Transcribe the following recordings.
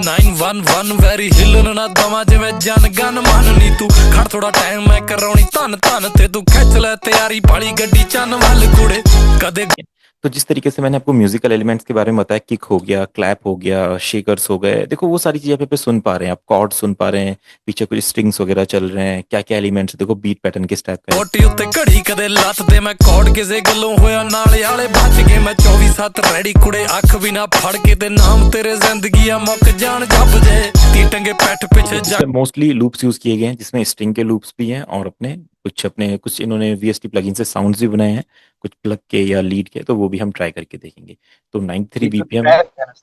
911 very ਹਿੱਲਣ ਨਾ ਦਵਾਂ ਜਿਵੇਂ ਜਨ ਗਨ ਮਨ ਨੀ ਤੂੰ ਖੜ ਥੋੜਾ ਟਾਈਮ ਮੈਂ ਕਰਾਉਣੀ ਧਨ ਧਨ ਤੇ ਤੂੰ ਖਿੱਚ ਲੈ ਤਿਆਰੀ ਪਾਲੀ ਗੱਡੀ ਚੰਨ ਵੱਲ ਕੁੜੇ ਕਦੇ। तो जिस तरीके से मैंने आपको म्यूजिकल एलिमेंट्स के बारे में बताया, किक हो गया, क्लैप हो गया, शेकर्स हो गए, देखो वो सारी चीजें पे सुन पा रहे हैं आप, कॉर्ड सुन पा रहे हैं, पीछे कुछ स्ट्रिंग्स वगैरह चल रहे हैं, क्या क्या एलिमेंट्स, देखो बीट पैटर्न किस टाइप का है। ਕੋਟੀ ਉੱਤੇ ਘੜੀ ਕਦੇ ਲੱਤ ਤੇ ਮੈਂ ਕੌੜ ਕਿਸੇ ਗੱਲੋਂ ਹੋਇਆ ਨਾਲੇ ਵਾਲੇ ਬਚ ਗਏ ਮੈਂ 24/7 ਰੈਡੀ ਕੁੜੇ ਅੱਖ ਵੀ ਨਾ ਫੜ ਕੇ ਤੇ ਨਾਮ ਤੇਰੇ ਜ਼ਿੰਦਗੀ ਆ ਮੁੱਕ ਜਾਣ ਜੱਬ ਜੇ ਤੀ ਟੰਗੇ ਪੈਠ ਪਿੱਛੇ ਜਾ। मोस्टली लूप्स यूज किए गए हैं जिसमें स्ट्रिंग के लूप्स भी हैं और कुछ इन्होंने वीएसटी प्लगइन से साउंड्स भी बनाए हैं, कुछ प्लग के या लीड के, तो वो भी हम ट्राई करके देखेंगे। तो 93 ये तो बीपीएम। ट्रैप है ना?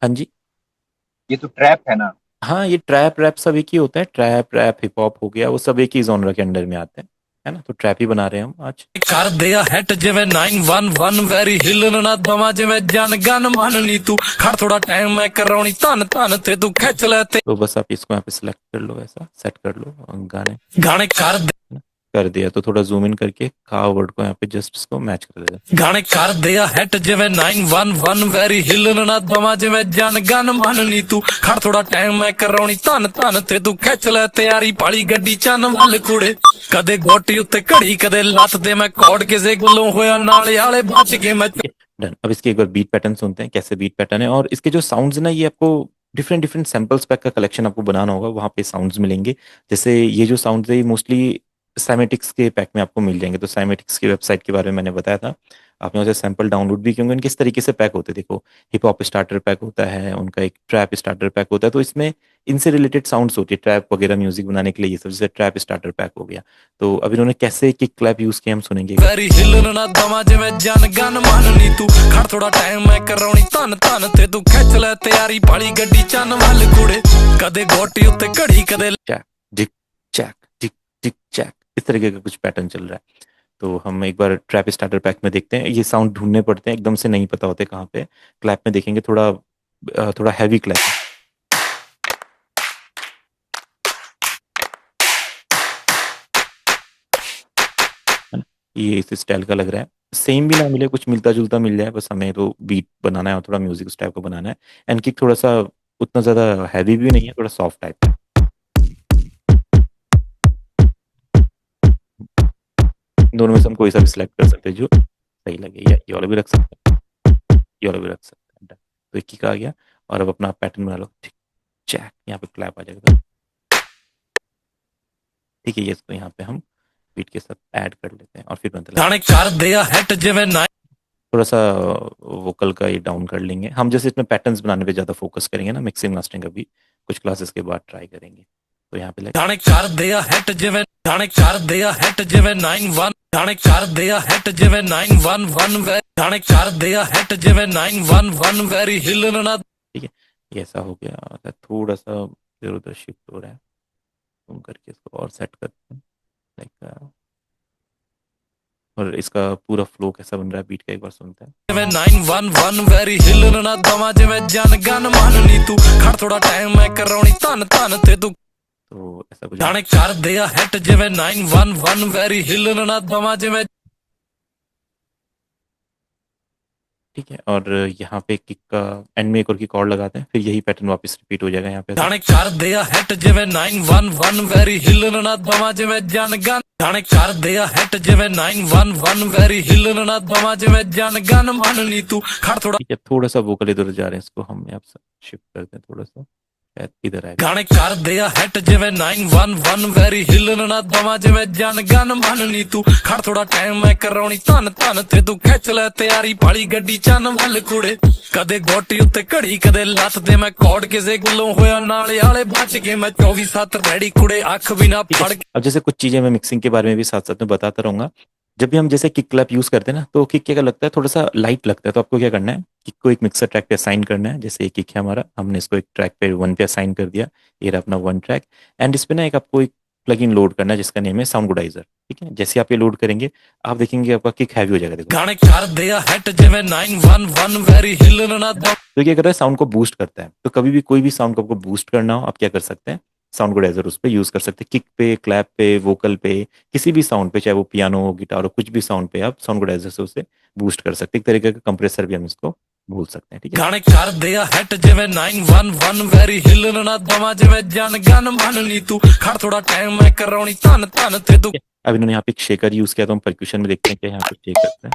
हाँ जी, ये तो ट्रैप है ना? हाँ ये ट्रैप रैप सब एक ही होता है, ट्रैप रैप हिप हॉप हो गया, वो सब एक ही जॉनर के अंडर में आते हैं, है ना। तो ट्रैप ही बना रहे हैं हम आज। ਕਰਦੇ ਆ ਹਿੱਟ ਜਿਵੇਂ 911 ਵੈਰੀ ਹਿੱਲਣ ਨਾ ਦਵਾਂ ਜਿਵੇਂ ਜਨ ਗਨ ਮਨ ਨੀ ਤੂੰ ਖੜ ਥੋੜਾ ਟਾਈਮ मैं ਕਰਾਉਣੀ ਧਨ ਧਨ ਤੇ ਤੂੰ ਖਿੱਚ ਲੈ ਤੇ। तो बस आप इसको यहाँ पे सिलेक्ट कर लो, ऐसा सेट कर लो गाने ਗਾਣੇ कर दिया। तो थोड़ा जूम इन करके का वर्ड को यहाँ पे जस्ट इसको मैच कर देगा। ਗਾਣੇ ਕਰਦੇ ਆ ਹਿੱਟ ਜਿਵੇਂ 911 ਵੈਰੀ ਹਿੱਲਣ ਨਾ ਦਵਾਂ ਜਿਵੇਂ ਜਨ ਗਨ ਮਨ ਨੀ ਤੂੰ ਖੜ ਥੋੜਾ ਟਾਈਮ ਮੈਂ ਕਰਾਉਣੀ ਧਨ ਧਨ ਤੇ ਤੂੰ ਖਿੱਚ ਲੈ ਤਿਆਰੀ ਪਾਲੀ ਗੱਡੀ ਚੰਨ ਵੱਲ ਕੁੜੇ ਕਦੇ ਗੋਟੀ ਉੱਤੇ ਘੜੀ ਕਦੇ ਲੱਤ ਤੇ ਮੈਂ ਕੌੜ ਕਿਸੇ ਗੱਲੋਂ ਹੋਇਆ ਨਾਲੇ ਵਾਲੇ ਬਚ ਗਏ ਮੈਂ। डन। अब इसके एक बार बीट पैटर्न सुनते हैं, कैसे बीट पैटर्न है, और इसके जो साउंड्स है ना, ये आपको डिफरेंट डिफरेंट सैम्पल्स पैक का कलेक्शन आपको बनाना होगा, वहाँ पे साउंड्स मिलेंगे। जैसे ये जो साउंड्स है ये मोस्टली साइमेटिक्स के पैक में आपको मिल जाएंगे। तो साइमेटिक्स की वेबसाइट के बारे में मैंने बताया था, आप यहाँ से सैंपल डाउनलोड भी किए किस तरीके से पैक होते हैं। देखो हिप हॉप स्टार्टर पैक होता है, उनका एक ट्रैप स्टार्टर पैक होता है, तो इसमें इनसे रिलेटेड साउंड्स होती है ट्रैप वगैरह म्यूजिक बनाने के लिए, ये सब जैसे ट्रैप स्टार्टर पैक हो गया। तो अब इन्होंने कैसे किक क्लैप यूज किए हम सुनेंगे। ਵੈਰੀ ਹਿੱਲਣ ਨਾ ਦਵਾਂ ਜਿਵੇਂ ਜਨ ਗਨ ਮਨ ਨੀ ਤੂੰ ਖੜ ਥੋੜਾ ਟਾਈਮ ਮੈਂ ਕਰਾਉਣੀ ਧਨ ਧਨ ਤੇ ਤੂੰ ਖਿੱਚ ਲੈ ਤਿਆਰੀ ਪਾਲੀ ਗੱਡੀ ਚੰਨ ਵੱਲ ਕੁੜੇ ਕਦੇ ਗੋਟੀ ਉੱਤੇ ਘੜੀ ਕਦੇ डिक चैक डिक डिक चैक, इस तरीके का कुछ पैटर्न चल रहा है। तो हम एक बार ट्रैप स्टार्टर पैक में देखते हैं, ये साउंड ढूंढने पड़ते हैं, एकदम से नहीं पता होते कहाँ पे। क्लैप में देखेंगे थोड़ा हैवी क्लैप है। ना? ये इस स्टाइल का लग रहा है, सेम भी ना मिले, कुछ मिलता जुलता मिल जाए, बस हमें तो बीट बनाना है और थोड़ा म्यूजिक उस टाइप का बनाना है। एंड किक थोड़ा सा उतना ज्यादा हैवी भी नहीं है, थोड़ा सॉफ्ट टाइप का। दोनों में से हम कोई सा भी सिलेक्ट कर सकते हैं जो सही लगे, या ये वाला भी रख सकते हैं, ये वाला भी रख सकते हैं। तो एक किक आ गया, और अब अपना पैटर्न बना लो। ठीक चैक, यहाँ पे क्लैप आ जाएगा। ठीक है, ये इसको यहाँ पे हम बीट के साथ ऐड कर लेते हैं और फिर मतलब ਗਾਣੇ ਕਰਦੇ ਆ ਹਿੱਟ ਜਿਵੇਂ थोड़ा सा वोकल का ये डाउन कर लेंगे हम। जैसे इसमें पैटर्न्स बनाने पे ज्यादा फोकस करेंगे ना, मिक्सिंग मास्टरिंग अभी कुछ क्लासेस के बाद ट्राई करेंगे। तो यहाँ पे ਗਾਣੇ ਕਰਦੇ ਆ ਹਿੱਟ ਜਿਵੇਂ ਗਾਣੇ ਕਰਦੇ ਆ ਹਿੱਟ ਜਿਵੇਂ 91 ਗਾਣੇ ਕਰਦੇ ਆ ਹਿੱਟ ਜਿਵੇਂ 911 ਗਾਣੇ ਕਰਦੇ ਆ ਹਿੱਟ ਜਿਵੇਂ 911 ਵੈਰੀ ਹਿੱਲਣ ਨਾ। ठीक है, ये ऐसा हो गया, थोड़ा सा इधर उधर शिफ्ट हो रहा है, तुम करके इसको और सेट करते हैं लाइक। और इसका पूरा फ्लो कैसा बन रहा है बीट का एक बार सुनते हैं। ਜਿਵੇਂ 911 ਵੈਰੀ ਹਿੱਲਣ ਨਾ ਦਵਾਂ ਜਿਵੇਂ ਜਨ ਗਨ ਮਨ ਨੀ ਤੂੰ ਖੜ ਥੋੜਾ ਟਾਈਮ ਮੈਂ ਕਰਾਉਣੀ ਧਨ ਧਨ ਤੇ ਤੂੰ। तो ऐसा कुछ ਗਾਣੇ ਕਰਦੇ ਆ ਹਿੱਟ ਜਿਵੇਂ 911 ਵੈਰੀ ਹਿੱਲਣ ਨਾ ਦਵਾਂ ਜਿਵੇਂ। ठीक है, और यहाँ पे किक का एंड में एक और किक और लगाते हैं, फिर यही पैटर्न वापस रिपीट हो जाएगा यहाँ पे। ਗਾਣੇ ਕਰਦੇ ਆ ਹਿੱਟ ਜਿਵੇਂ 911 ਵੈਰੀ ਹਿੱਲਣ ਨਾ ਦਵਾਂ ਜਿਵੇਂ ਜਨ ਗਨ ਗਾਣੇ ਕਰਦੇ ਆ ਹਿੱਟ ਜਿਵੇਂ 911 ਵੈਰੀ ਹਿੱਲਣ ਨਾ ਦਵਾਂ ਜਿਵੇਂ ਜਨ ਗਨ ਮਨ ਨੀ ਤੂੰ ਖੜ ਥੋੜਾ। ठीक है, थोड़ा सा वोकल इधर जा रहे हैं, इसको हम यहाँ से शिफ्ट करते हैं थोड़ा सा, शायद इधर आएगा। ਗਾਣੇ ਕਰਦੇ ਆ ਹਿੱਟ ਜਿਵੇਂ 911 ਵੈਰੀ ਹਿੱਲਣ ਨਾ ਦਵਾਂ ਜਿਵੇਂ ਜਨ ਗਨ ਮਨ ਨੀ ਤੂੰ ਖੜ ਥੋੜਾ ਟਾਈਮ ਮੈਂ ਕਰਾਉਣੀ ਧਨ ਧਨ ਤੇ ਤੂੰ ਖਿੱਚ ਲੈ ਤਿਆਰੀ ਪਾਲੀ ਗੱਡੀ ਚੰਨ ਵੱਲ ਕੁੜੇ ਕਦੇ ਗੋਟੀ ਉੱਤੇ ਘੜੀ ਕਦੇ ਲੱਤ ਤੇ ਮੈਂ ਕੌੜ ਕਿਸੇ ਗੱਲੋਂ ਹੋਇਆ ਨਾਲੇ ਵਾਲੇ ਬਚ ਗਏ ਮੈਂ 24/7 ਰੈਡੀ ਕੁੜੇ ਅੱਖ ਵੀ ਨਾ ਫੜ। अब जैसे कुछ चीजें मैं मिक्सिंग के बारे में भी साथ साथ में बताता रहूंगा। जब भी हम जैसे किक क्लैप यूज करते हैं ना, तो किक क्या लगता है, थोड़ा सा लाइट लगता है। तो आपको क्या करना है, किक को एक मिक्सर ट्रैक पे असाइन करना है। जैसे एक किक है हमारा, हमने इसको एक ट्रैक पे 1 पे असाइन कर दिया, ये रहा अपना 1 ट्रैक। एंड इस पे ना एक आपको एक प्लगइन लोड करना है जिसका नेम है साउंड गुडाइजर। ठीक है, जैसे आप ये लोड करेंगे आप देखेंगे आपका किक हैवी हो जाएगा। देखो ਗਾਣੇ ਕਰਦੇ ਆ ਹਿੱਟ ਜਿਵੇਂ 911 ਵੈਰੀ ਹਿੱਲਣ ਨਾ ਦਵਾਂ। तो क्या कर रहा है, साउंड को बूस्ट करता है। तो कभी भी कोई भी साउंड को आपको बूस्ट करना हो, आप क्या कर सकते हैं, साउंड गुडाइजर उस पर यूज कर सकते हैं। किक पे, क्लैप पे, वोकल पे, किसी भी साउंड पे, चाहे वो पियानो हो, गिटार हो, कुछ भी साउंड पे आप साउंड गुडाइजर से उसे बूस्ट कर सकते हैं। एक तरीके का कंप्रेसर भी हम इसको बोल सकते हैं, ठीक है। ਗਾਣੇ ਕਰਦੇ ਆ ਹਿੱਟ ਜਿਵੇਂ 911 ਵੈਰੀ ਹਿੱਲਣ ਨਾ ਦਵਾ ਜਿਵੇਂ ਜਨ ਗਨ ਮੰਨ ਨੀ ਤੂੰ ਖੜ ਥੋੜਾ ਟਾਈਮ ਮੈਂ ਕਰਾਉਣੀ ਧਨ ਧਨ ਤੇ ਤੂੰ अब इन्होंने यहाँ पे एक शेकर यूज किया, तो हम परक्यूशन में देखते हैं कि यहाँ पे शेक करते हैं।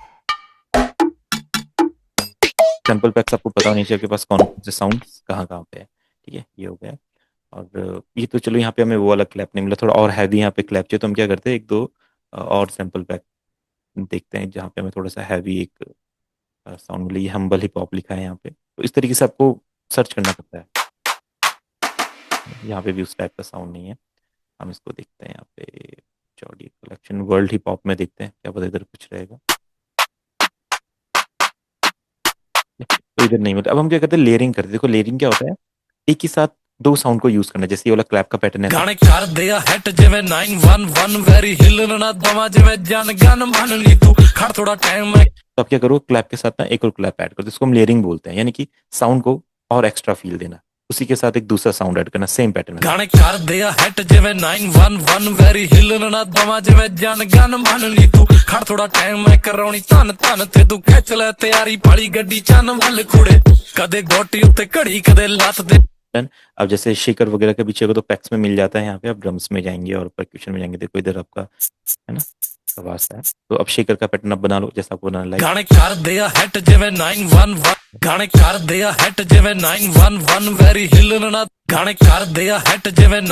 सैंपल पैक्स आपको पता होनी चाहिए आपके पास कौन कौन से साउंड कहाँ कहाँ पे है, ठीक है। ये हो गया। और ये तो चलो, यहाँ पे हमें वो वाला क्लैप नहीं मिला, थोड़ा और हैवी यहाँ पे क्लैप चाहिए, तो हम क्या करते हैं, एक दो और सैंपल पैक देखते हैं जहाँ पे हमें थोड़ा सा हैवी एक साउंड मिली। हम्बल हिप हॉप लिखा है यहाँ पे, तो इस तरीके से आपको सर्च करना पड़ता है। यहाँ पे भी उस टाइप का साउंड नहीं है। हम इसको देखते हैं यहाँ पे audio collection world hip hop में देखते हैं, क्या पता इधर कुछ रहेगा। तो इधर नहीं, मतलब अब हम क्या करते हैं, लेयरिंग करते हैं। देखो लेयरिंग क्या होता है, एक ही साथ दो साउंड को यूज करना है। जैसे ये वाला क्लैप का पैटर्न है, ਗਾਣੇ ਕਰਦੇ ਆ ਹਿੱਟ ਜਿਵੇਂ 911 ਵੈਰੀ ਹਿੱਲਣ ਨਾ ਦਵਾ ਜਿਵੇਂ ਜਨ ਗਨ ਮੰਨ ਨੀ ਤੂੰ ਖੜ ਥੋੜਾ ਟਾਈਮ ਮੈਂ तो आप क्या करो, क्लैप के साथ ना एक और क्लैप ऐड करो, इसको हम लेयरिंग बोलते हैं, यानी कि साउंड को और एक्स्ट्रा फील देना, उसी के साथ एक दूसरा साउंड ऐड करना, सेम पैटर्न। ਗਾਣੇ ਕਰਦੇ ਆ ਹਿੱਟ ਜਿਵੇਂ 911 ਵੈਰੀ ਹਿੱਲਣ ਨਾ ਦਵਾ ਜਿਵੇਂ ਜਨ ਗਨ ਮੰਨ ਨੀ ਤੂੰ ਖੜ ਥੋੜਾ ਟਾਈਮ ਮੈਂ ਕਰਾਉਣੀ ਧਨ ਧਨ ਤੇ ਤੂੰ ਖਿੱਚ ਲੈ ਤਿਆਰੀ ਪਾਲੀ ਗੱਡੀ ਚੰਨ ਵੱਲ ਕੁੜੇ ਕਦੇ ਗੋਟੀ ਉੱਤੇ ਘੜੀ ਕਦੇ ਲੱਤ ਦੇ अब जैसे शेकर वगैरह के पीछे को तो पैक्स में मिल जाता है, यहाँ पे आप ड्रम्स में जाएंगे और परक्यूशन में जाएंगे, देखो इधर आपका है ना आवाज है। तो अब शेकर का पैटर्न आप बना लो जैसा आपको बनाना लाइक। ਗਾਣੇ ਕਰਦੇ ਆ ਹਿੱਟ ਜਿਵੇਂ 911 ਗਾਣੇ ਕਰਦੇ ਆ ਹਿੱਟ ਜਿਵੇਂ 911 ਵੈਰੀ ਹਿੱਲਣ ਨਾ ਗਾਣੇ ਕਰਦੇ ਆ ਹਿੱਟ ਜਿਵੇਂ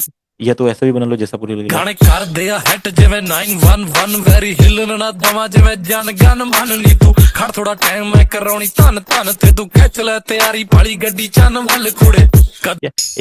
या तो ऐसा भी बना लो जैसा पूरी लगे। ਗਾਣੇ ਕਰਦੇ ਆ ਹਿੱਟ ਜਿਵੇਂ 911 ਵੈਰੀ ਹਿੱਲਣ ਨਾ ਦਵਾ ਜਿਵੇਂ ਜਨ ਗਨ ਮੰਨ ਨੀ ਤੂੰ ਖੜ ਥੋੜਾ ਟਾਈਮ ਮੈਂ ਕਰਾਉਣੀ ਧਨ ਧਨ ਤੇ ਤੂੰ ਖਿੱਚ ਲੈ ਤਿਆਰੀ ਪਾਲੀ ਗੱਡੀ ਚੰਨ ਵੱਲ ਕੁੜੇ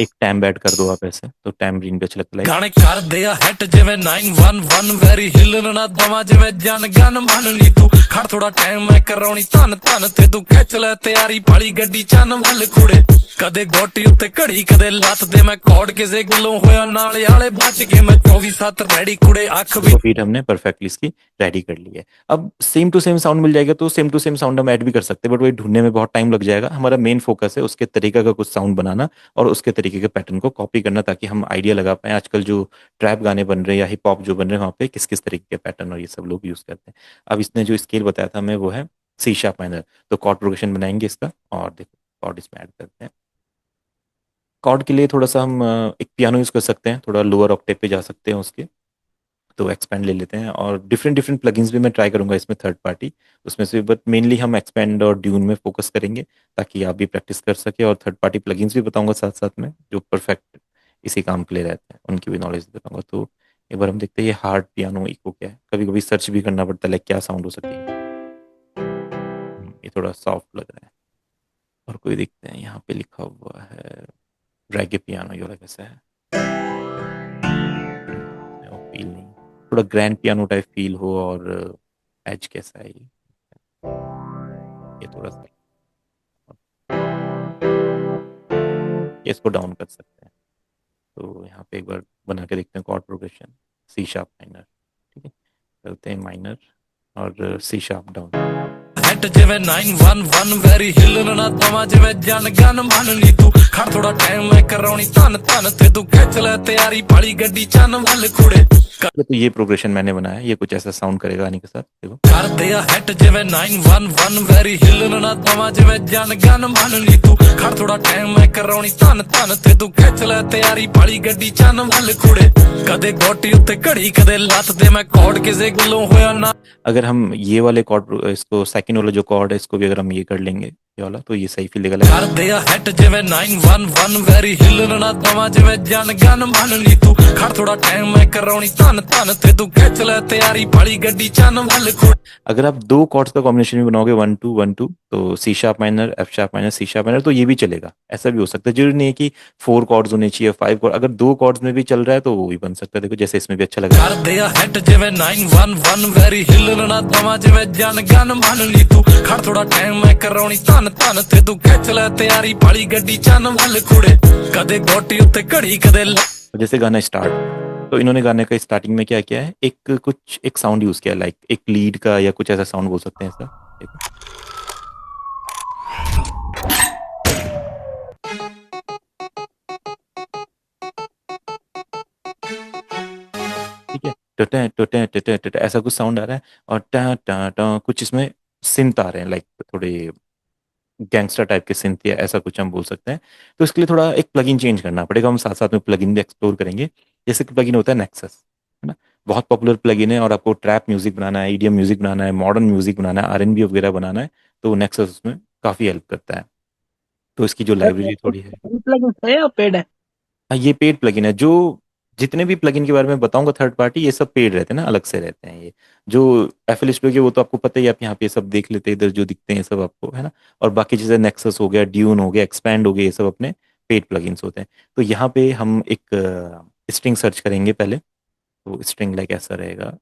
एक टैम ऐड कर दो आप ऐसे, तो टैम रिंग पे अच्छा लगता है। ਗਾਣੇ ਕਰਦੇ ਆ ਹਿੱਟ ਜਿਵੇਂ 911 ਵੈਰੀ ਹਿੱਲਣ ਨਾ ਦਵਾ ਜਿਵੇਂ ਜਨ ਗਨ ਮੰਨ ਨੀ ਤੂੰ ਖੜ ਥੋੜਾ ਟਾਈਮ ਮੈਂ ਕਰਾਉਣੀ ਧਨ ਧਨ ਤੇ ਤੂੰ ਖਿੱਚ ਲੈ ਤਿਆਰੀ ਪਾਲੀ ਗੱਡੀ ਚੰਨ ਵੱਲ ਕੁੜੇ ਕਦੇ ਗੋਟੀ ਉੱਤੇ ਘੜੀ ਕਦੇ ਲੱਤ ਦੇ ਮੈਂ ਕੋਡ ਕਿਸੇ ਗੱਲੋਂ ਹੋਇਆ ਨਾਲੇ ਵਾਲੇ ਬਚ ਕੇ ਮੈਂ 24/7 ਰੈਡੀ ਕੁੜੇ ਅੱਖ ਵੀ तो फिर हमने परफेक्टली इसकी रेडी कर ली है। अब सेम टू सेम साउंड मिल जाएगा, तो सेम टू सेम साउंड हम ऐड भी कर सकते हैं, बट वही ढूंढने में बहुत टाइम लग जाएगा। हमारा मेन फोकस है उसके तरीका का कुछ साउंड बनाना और उसके तरीके के पैटर्न को कॉपी करना, ताकि हम आइडिया लगा पाए आजकल जो ट्रैप गाने बन रहे हैं या हिप हॉप जो बन रहे हैं वहाँ पे किस किस तरीके के पैटर्न और ये सब लोग यूज करते हैं। अब इसने जो स्केल बताया था हमें वो है सी शार्प माइनर, तो कॉर्ड प्रोग्रेशन बनाएंगे इसका, और देखो कॉर्ड इसमें ऐड करते हैं। कॉर्ड के लिए थोड़ा सा हम एक पियानो यूज कर सकते हैं, थोड़ा लोअर ऑक्टेव पे जा सकते हैं उसके, तो एक्सपेंड ले लेते हैं। और डिफरेंट डिफरेंट प्लगइन्स भी मैं ट्राई करूंगा इसमें थर्ड पार्टी उसमें से, बट मेनली हम एक्सपेंड और ड्यून में फोकस करेंगे ताकि आप भी प्रैक्टिस कर सके, और थर्ड पार्टी प्लगइन्स भी बताऊंगा साथ साथ में जो परफेक्ट इसी काम के लिए रहते हैं, उनकी भी नॉलेज बताऊंगा। तो एक बार हम देखते हैं ये हार्ड पियानो इको क्या है, कभी कभी सर्च भी करना पड़ता है लाइक क्या साउंड हो सकती है। ये थोड़ा सॉफ्ट लग रहा है। और कोई देखते हैं यहाँ पे लिखा हुआ है रैगे पियानो, ये वाला कैसा है, फील नहीं, थोड़ा ग्रैंड पियानो टाइप फील हो, और एज कैसा है ये थोड़ा सा, इसको डाउन कर सकते हैं। तो यहाँ पे एक बार बना के देखते हैं chord progression C sharp minor, ठीक है, करते हैं माइनर और सी शार्प डाउन। ਹਿੱਟ ਜਿਵੇਂ 911 ਵੈਰੀ ਹਿੱਲਣ ਨਾ ਦਵਾ ਜਿਵੇਂ ਜਨ ਗਨ ਮੰਨ ਨੀ ਤੂੰ ਖੜ ਥੋੜਾ ਟਾਈਮ ਮੈਂ ਕਰਾਉਣੀ ਧਨ ਧਨ ਤੇ ਤੂੰ ਖਿੱਚ ਲੈ ਤਿਆਰੀ ਪਾਲੀ ਗੱਡੀ ਚੰਨ ਵੱਲ ਕੁੜੇ तो ये प्रोग्रेशन मैंने बनाया, ये कुछ ऐसा साउंड करेगा आने के साथ, देखो। ਕਰਦੇ ਆ ਹਿੱਟ ਜਿਵੇਂ 911 ਵੈਰੀ ਹਿੱਲਣ ਨਾ ਦਵਾ ਜਿਵੇਂ ਜਨ ਗਨ ਮੰਨ ਨੀ ਤੂੰ ਖੜ ਥੋੜਾ ਟਾਈਮ ਮੈਂ ਕਰਾਉਣੀ ਧਨ ਧਨ ਤੇ ਤੂੰ ਖਿੱਚ ਲੈ ਤਿਆਰੀ ਪਾਲੀ ਗੱਡੀ ਚੰਨ ਵੱਲ ਕੁੜੇ ਕਦੇ ਗੋਟੀ ਉੱਤੇ ਘੜੀ ਕਦੇ ਲੱਤ ਦੇ ਮੈਂ ਕੋਡ ਕਿਸੇ ਗੱਲੋਂ ਹੋਇਆ ਨਾ। अगर हम ये वाले कॉर्ड, इसको सेकंड वाला जो कॉर्ड है इसको भी अगर हम ये कर लेंगे ये वाला, तो ये सही फील देगा। ਕਰਦੇ ਆ ਹਿੱਟ ਜਿਵੇਂ 911 ਵੈਰੀ ਹਿੱਲਣ ਨਾ ਦਵਾ ਜਿਵੇਂ ਜਨ ਗਨ ਮੰਨ ਨੀ ਤੂੰ ਖੜ ਥੋੜਾ ਟਾਈਮ ਮੈਂ ਕਰਾਉਣੀ ਧਨ ਧਨ ਤੇ ਤੂੰ ਖਿੱਚ ਲੈ ਤਿਆਰੀ ਪਾਲੀ ਗੱਡੀ ਚੰਨ ਵੱਲ ਕੁੜੇ। अगर आप दो कॉर्ड्स का कॉम्बिनेशन भी बनाओगे 1 2 1 2, तो C sharp minor F sharp minor C sharp minor, तो ये भी चलेगा। ऐसा भी हो सकता है, जरूरी नहीं है कि 4 कॉर्ड्स होने चाहिए 5 कॉर्ड, अगर 2 कॉर्ड्स में भी चल रहा है तो वो भी बन सकता है। देखो जैसे इसमें भी अच्छा लग रहा है। ਕਰਦੇ ਆ ਹਿੱਟ ਜਿਵੇਂ 911 ਵੈਰੀ ਹਿੱਲਣ ਨਾ ਦਵਾ ਜਿਵੇਂ ਜਨ ਗਨ ਮੰਨ ਨੀ ਤੂੰ ਖੜ ਥੋੜਾ ਟਾਈਮ ਮੈਂ ਕਰਾਉਣੀ ਧਨ ਧਨ ਤੇ ਤੂੰ ਖਿੱਚ ਲੈ ਤਿਆਰੀ ਪਾਲੀ ਗੱਡੀ ਚੰਨ ਵੱਲ ਕੁੜੇ ਕਦੇ ਗੋਟੀ ਉੱਤੇ ਘੜੀ ਕਦੇ जैसे गाना स्टार्ट, तो इन्होंने गाने का स्टार्टिंग में क्या किया है, एक कुछ एक साउंड यूज किया, लाइक एक लीड का या कुछ ऐसा साउंड बोल सकते हैं ऐसा, देखो। ठीक है, टटे टटे टटे टटे ऐसा कुछ साउंड आ रहा है, और टा टा टा कुछ इसमें सिंथ आ रहे हैं, लाइक थोड़े गैंगस्टर टाइप के सिंथ या ऐसा कुछ हम बोल सकते हैं। तो इसके लिए थोड़ा एक प्लगइन चेंज करना पड़ेगा, हम साथ साथ में प्लगइन भी एक्सप्लोर करेंगे। जैसे कि प्लगइन होता है नेक्सस, है ना, बहुत पॉपुलर प्लगइन है, और आपको ट्रैप म्यूजिक बनाना है, ईडीएम म्यूजिक बनाना है, मॉडर्न म्यूजिक बनाना है, आरएनबी वगैरह बनाना है, तो नेक्सस उसमें काफ़ी हेल्प करता है। तो इसकी जो लाइब्रेरी थोड़ी है, प्लगइन है या पेड है? हाँ ये पेड प्लगइन है। जो जितने भी प्लगइन के बारे में बताऊंगा थर्ड पार्टी, ये सब पेड रहते हैं ना, अलग से रहते हैं। ये जो एफएलएस पे वो तो आपको पता ही है, आप यहाँ पे सब देख लेते हैं, इधर जो दिखते हैं ये सब आपको, है ना। और बाकी जैसे नेक्सस हो गया, ड्यून हो गया, एक्सपैंड हो गया, ये सब अपने पेड प्लगइन्स होते हैं। तो यहाँ पे हम एक स्ट्रिंग सर्च करेंगे पहले। तो स्ट्रिंग लाइक ऐसा रहेगा,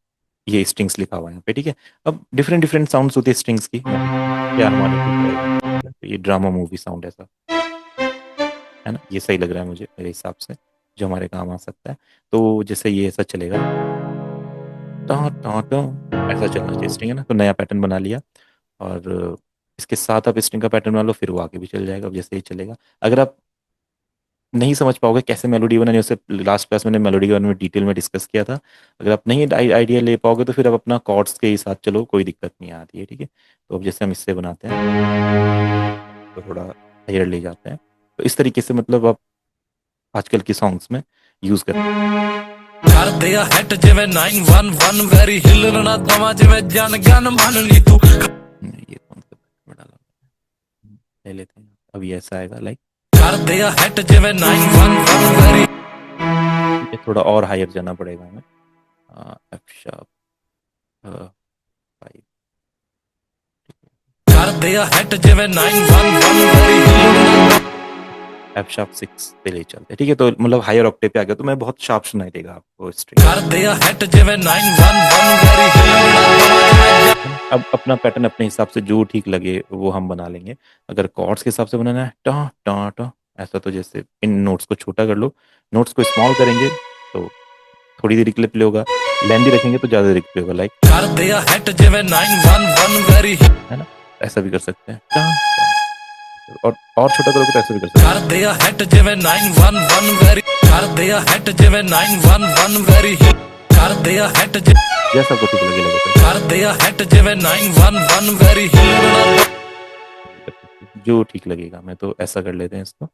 ये स्ट्रिंग्स लिखा हुआ है यहाँ पे, ठीक है। अब डिफरेंट डिफरेंट साउंड्स होती है स्ट्रिंग्स की, क्या हमारे ठीक रहेगा? ये ड्रामा मूवी साउंड ऐसा, है ना, ये सही लग रहा है मुझे, मेरे हिसाब से, जो हमारे काम आ सकता है। तो जैसे ये ऐसा चलेगा, टॉ टॉ टॉ, ऐसा चलना चाहिए स्ट्रिंग, है ना। तो नया पैटर्न बना लिया, और इसके साथ आप स्ट्रिंग का पैटर्न बना लो, फिर वो आगे भी चल जाएगा। अब जैसे ही चलेगा, अगर आप नहीं समझ पाओगे कैसे मेलोडी बनानी है, उससे लास्ट क्लास मैंने मेलोडी के बारे में डिटेल में डिस्कस किया था। अगर आप नहीं आइडिया ले पाओगे तो फिर आप अपना कॉर्ड्स के ही साथ चलो, कोई दिक्कत नहीं आती है, ठीक है। तो अब जैसे हम इससे बनाते हैं, तो थोड़ा हायर ले जाते हैं। तो इस तरीके से मतलब आप आजकल के सॉन्ग्स में यूज करते हैं। ਕਰਦੇ ਆ ਹਿੱਟ ਜਿਵੇਂ 911 ਵੈਰੀ ਹਿੱਲਣ ਨਾ ਦਵਾਂ ਜਿਵੇਂ ਜਨ ਗਨ ਮੰਨ ਲਈ ਤੂੰ ये कौन सा में डाला, ले लेते हैं। अब ये ऐसा आएगा लाइक, ਕਰਦੇ ਆ ਹਿੱਟ ਜਿਵੇਂ 911 ਵੈਰੀ ये थोड़ा और हायर जाना पड़ेगा हमें, एफ शार्प 5, ਕਰਦੇ ਆ ਹਿੱਟ ਜਿਵੇਂ 911 ਵੈਰੀ ਹਿੱਲਣ ਨਾ एफ शार्प 6 पे ले चलते हैं, ठीक है। तो मतलब हायर ऑक्टेव पे आ गया तो मैं बहुत शार्प सुनाई देगा आपको स्ट्रिंग। ਕਰਦੇ ਆ ਹਿੱਟ ਜਿਵੇਂ 911 ਵੈਰੀ ਹਿੱਲਣ ਨਾ ਦਵਾਂ ਜਿਵੇਂ ਜਨ अब अपना पैटर्न अपने हिसाब से जो ठीक लगे वो हम बना लेंगे। अगर कॉर्ड्स के हिसाब से बनाना है टा टा टा, ऐसा, तो जैसे इन नोट्स को छोटा कर लो, नोट्स को स्मॉल करेंगे तो थोड़ी देर के लिए प्ले होगा, लेंदी रखेंगे तो ज़्यादा देर प्ले होगा, लाइक, ਕਰਦੇ ਆ ਹਿੱਟ ਜਿਵੇਂ 911 ਵੈਰੀ है ना। ऐसा भी कर सकते हैं टा टा, और छोटा करोगे तो ऐसा भी कर सकते हैं। ਕਰਦੇ ਆ ਹਿੱਟ ਜਿਵੇਂ 911 ਵੈਰੀ ਕਰਦੇ ਆ ਹਿੱਟ ਜਿਵੇਂ 911 ਵੈਰੀ ਕਰਦੇ ਆ ਹਿੱਟ जैसा आपको ठीक लगे लगे ਕਰਦੇ ਆ ਹਿੱਟ ਜਿਵੇਂ 911 ਵੈਰੀ ਹਿੱਲਣ ਨਾ जो ठीक लगेगा। मैं तो ऐसा कर लेते हैं इसको,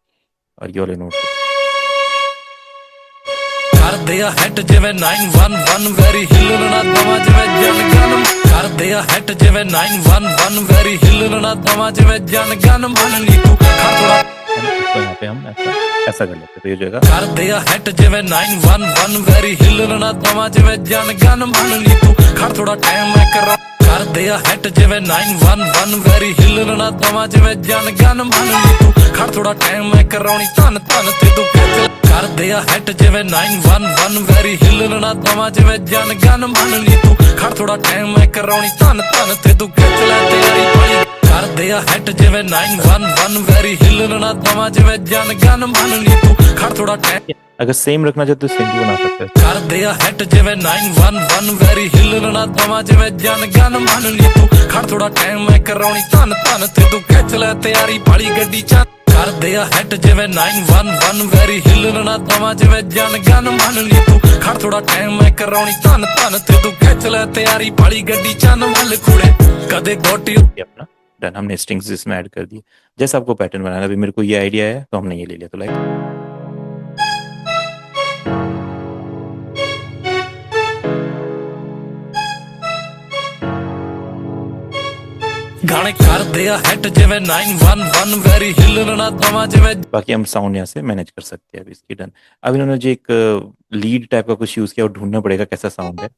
और ये वाले नोट ਕਰਦੇ ਆ ਹਿੱਟ ਜਿਵੇਂ 911 ਵੈਰੀ ਹਿੱਲਣ ਨਾ ਦਵਾਂ ਜਿਵੇਂ ਜਨ ਗਨ ਕਰਦੇ ਆ ਹਿੱਟ ਜਿਵੇਂ 911 ਵੈਰੀ ਹਿੱਲਣ ਨਾ ਦਵਾਂ ਜਿਵੇਂ ਜਨ ਗਨ ਮੰਨ ਲਈ ਤੂੰ ਖੜ ਥੋੜਾ तो यहाँ पे हम ऐसा कर लेते हैं। तो ये जगह ਕਰਦੇ ਆ ਹਿੱਟ ਜਿਵੇਂ 911 ਵੈਰੀ ਹਿੱਲਣ ਨਾ ਦਵਾਂ ਜਿਵੇਂ ਜਨ ਗਨ ਮੰਨ ਲਈ ਤੂੰ ਖੜ ਥੋੜਾ ਟਾਈਮ ਮੈਂ ਕਰਾਂ ਕਰਦੇ ਆ ਹਿੱਟ ਜਿਵੇਂ 911 ਵੈਰੀ ਹਿੱਲਣ ਨਾ ਦਵਾਂ ਜਿਵੇਂ ਜਨ ਗਨ ਮੰਨ ਲਈ ਤੂੰ ਖੜ ਥੋੜਾ ਟਾਈਮ ਮੈਂ ਕਰਾਉਣੀ ਧੰਨ ਧੰਨ ਤੇ ਤੂੰ ਖਿੱਚ ਕਰਦੇ ਆ ਹਿੱਟ ਜਿਵੇਂ 911 ਵੈਰੀ ਹਿੱਲਣ ਨਾ ਦਵਾਂ ਜਿਵੇਂ ਜਨ ਗਨ ਮੰਨ ਲਈ ਤੂੰ ਖੜ ਥੋੜਾ ਟਾਈਮ ਮੈਂ ਕਰਾਉਣੀ ਧੰਨ ਧੰਨ ਤੇ ਤੂੰ ਖਿੱਚ ਲੈ ਤਿਆਰੀ ਪਾਲੀ ਕਰਦੇ ਆ ਹਿੱਟ ਜਿਵੇਂ 911 ਵੈਰੀ ਹਿੱਲਣ ਨਾ ਦਵਾਂ ਜਿਵੇਂ ਜਨ ਗਨ ਮੰਨ ਲਈ ਤੂੰ ਖੜ ਥੋੜਾ ਟਾਈਮ अगर सेम रखना चाहते तो सेम भी बना सकते हैं। ਕਰਦੇ ਆ ਹਿੱਟ ਜਿਵੇਂ 911 ਵੈਰੀ ਹਿੱਲਣ ਨਾ ਦਵਾਂ ਜਿਵੇਂ ਜਨ ਗਨ ਮੰਨ ਲਈ ਤੂੰ ਖੜ ਥੋੜਾ ਟਾਈਮ ਮੈਂ ਕਰਾਉਣੀ ਧੰਨ ਧੰਨ ਤੇ ਤੂੰ ਖਿੱਚ ਲੈ ਤਿਆਰੀ ਪਾਲੀ ਗੱਡੀ ਚ ਕਰਦੇ ਆ ਹਿੱਟ ਜਿਵੇਂ 911 ਵੈਰੀ ਹਿੱਲਣ ਨਾ ਦਵਾਂ ਜਿਵੇਂ ਜਨ ਗਨ ਮੰਨ ਲਈ ਤੂੰ ਖੜ ਥੋੜਾ ਟਾਈਮ ਮੈਂ ਕਰਾਉਣੀ ਧੰਨ ਧੰਨ ਤੇ ਤੂੰ ਖਿੱਚ ਲੈ ਤਿਆਰੀ ਪਾਲੀ ਗੱਡੀ ਚੰਨ ਵੱਲ ਕੁੜੇ ਕਦੇ ਗੋਟੀ ये अपना डन, हमने स्ट्रिंग्स इसमें ऐड कर दिए। जैसा आपको पैटर्न बनाना है, अभी मेरे को ये आइडिया है तो हमने ये ले लिया। तो लाइक ਗਾਣੇ ਕਰਦੇ ਆ ਹਿੱਟ ਜਿਵੇਂ 911 ਵੈਰੀ ਹਿੱਲਣ ਨਾ ਦਵਾਂ ਜਿਵੇਂ बाकी हम साउंड यहाँ से मैनेज कर सकते हैं। अभी इसकी डन। अब इन्होंने जो एक लीड टाइप का कुछ यूज़ किया, और ढूंढना पड़ेगा कैसा साउंड है,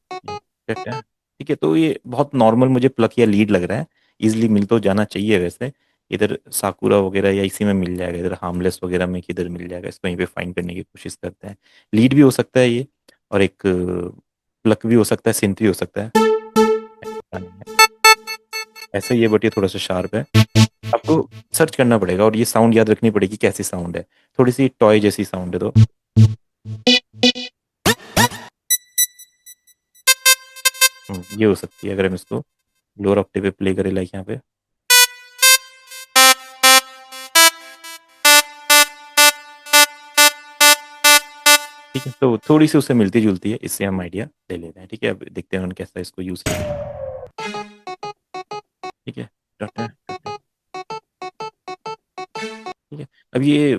ठीक है। तो ये बहुत नॉर्मल मुझे प्लक या लीड लग रहा है, इजीली मिल तो जाना चाहिए वैसे। इधर साकुरा वगैरह या इसी में मिल जाएगा, इधर हार्मलेस वगैरह में किधर मिल जाएगा, इसको यहीं पे फाइंड करने की कोशिश करते हैं। लीड भी हो सकता है ये, और एक प्लक भी हो सकता है, सिंथ भी हो सकता है, पता नहीं है। ऐसा ही है, बट ये थोड़ा सा शार्प है, आपको सर्च करना पड़ेगा, और ये साउंड याद रखनी पड़ेगी कैसी साउंड है। थोड़ी सी टॉय जैसी साउंड है, तो ये हो सकती है अगर हम इसको लोअर ऑक्टेव पे प्ले करें, लाइक यहाँ पे। ठीक है, तो थोड़ी सी उससे मिलती जुलती है, इससे हम आइडिया ले लेते हैं। ठीक है, अब देखते हैं उन्होंने कैसा इसको यूज किया। ठीक है, ठीक है। अब ये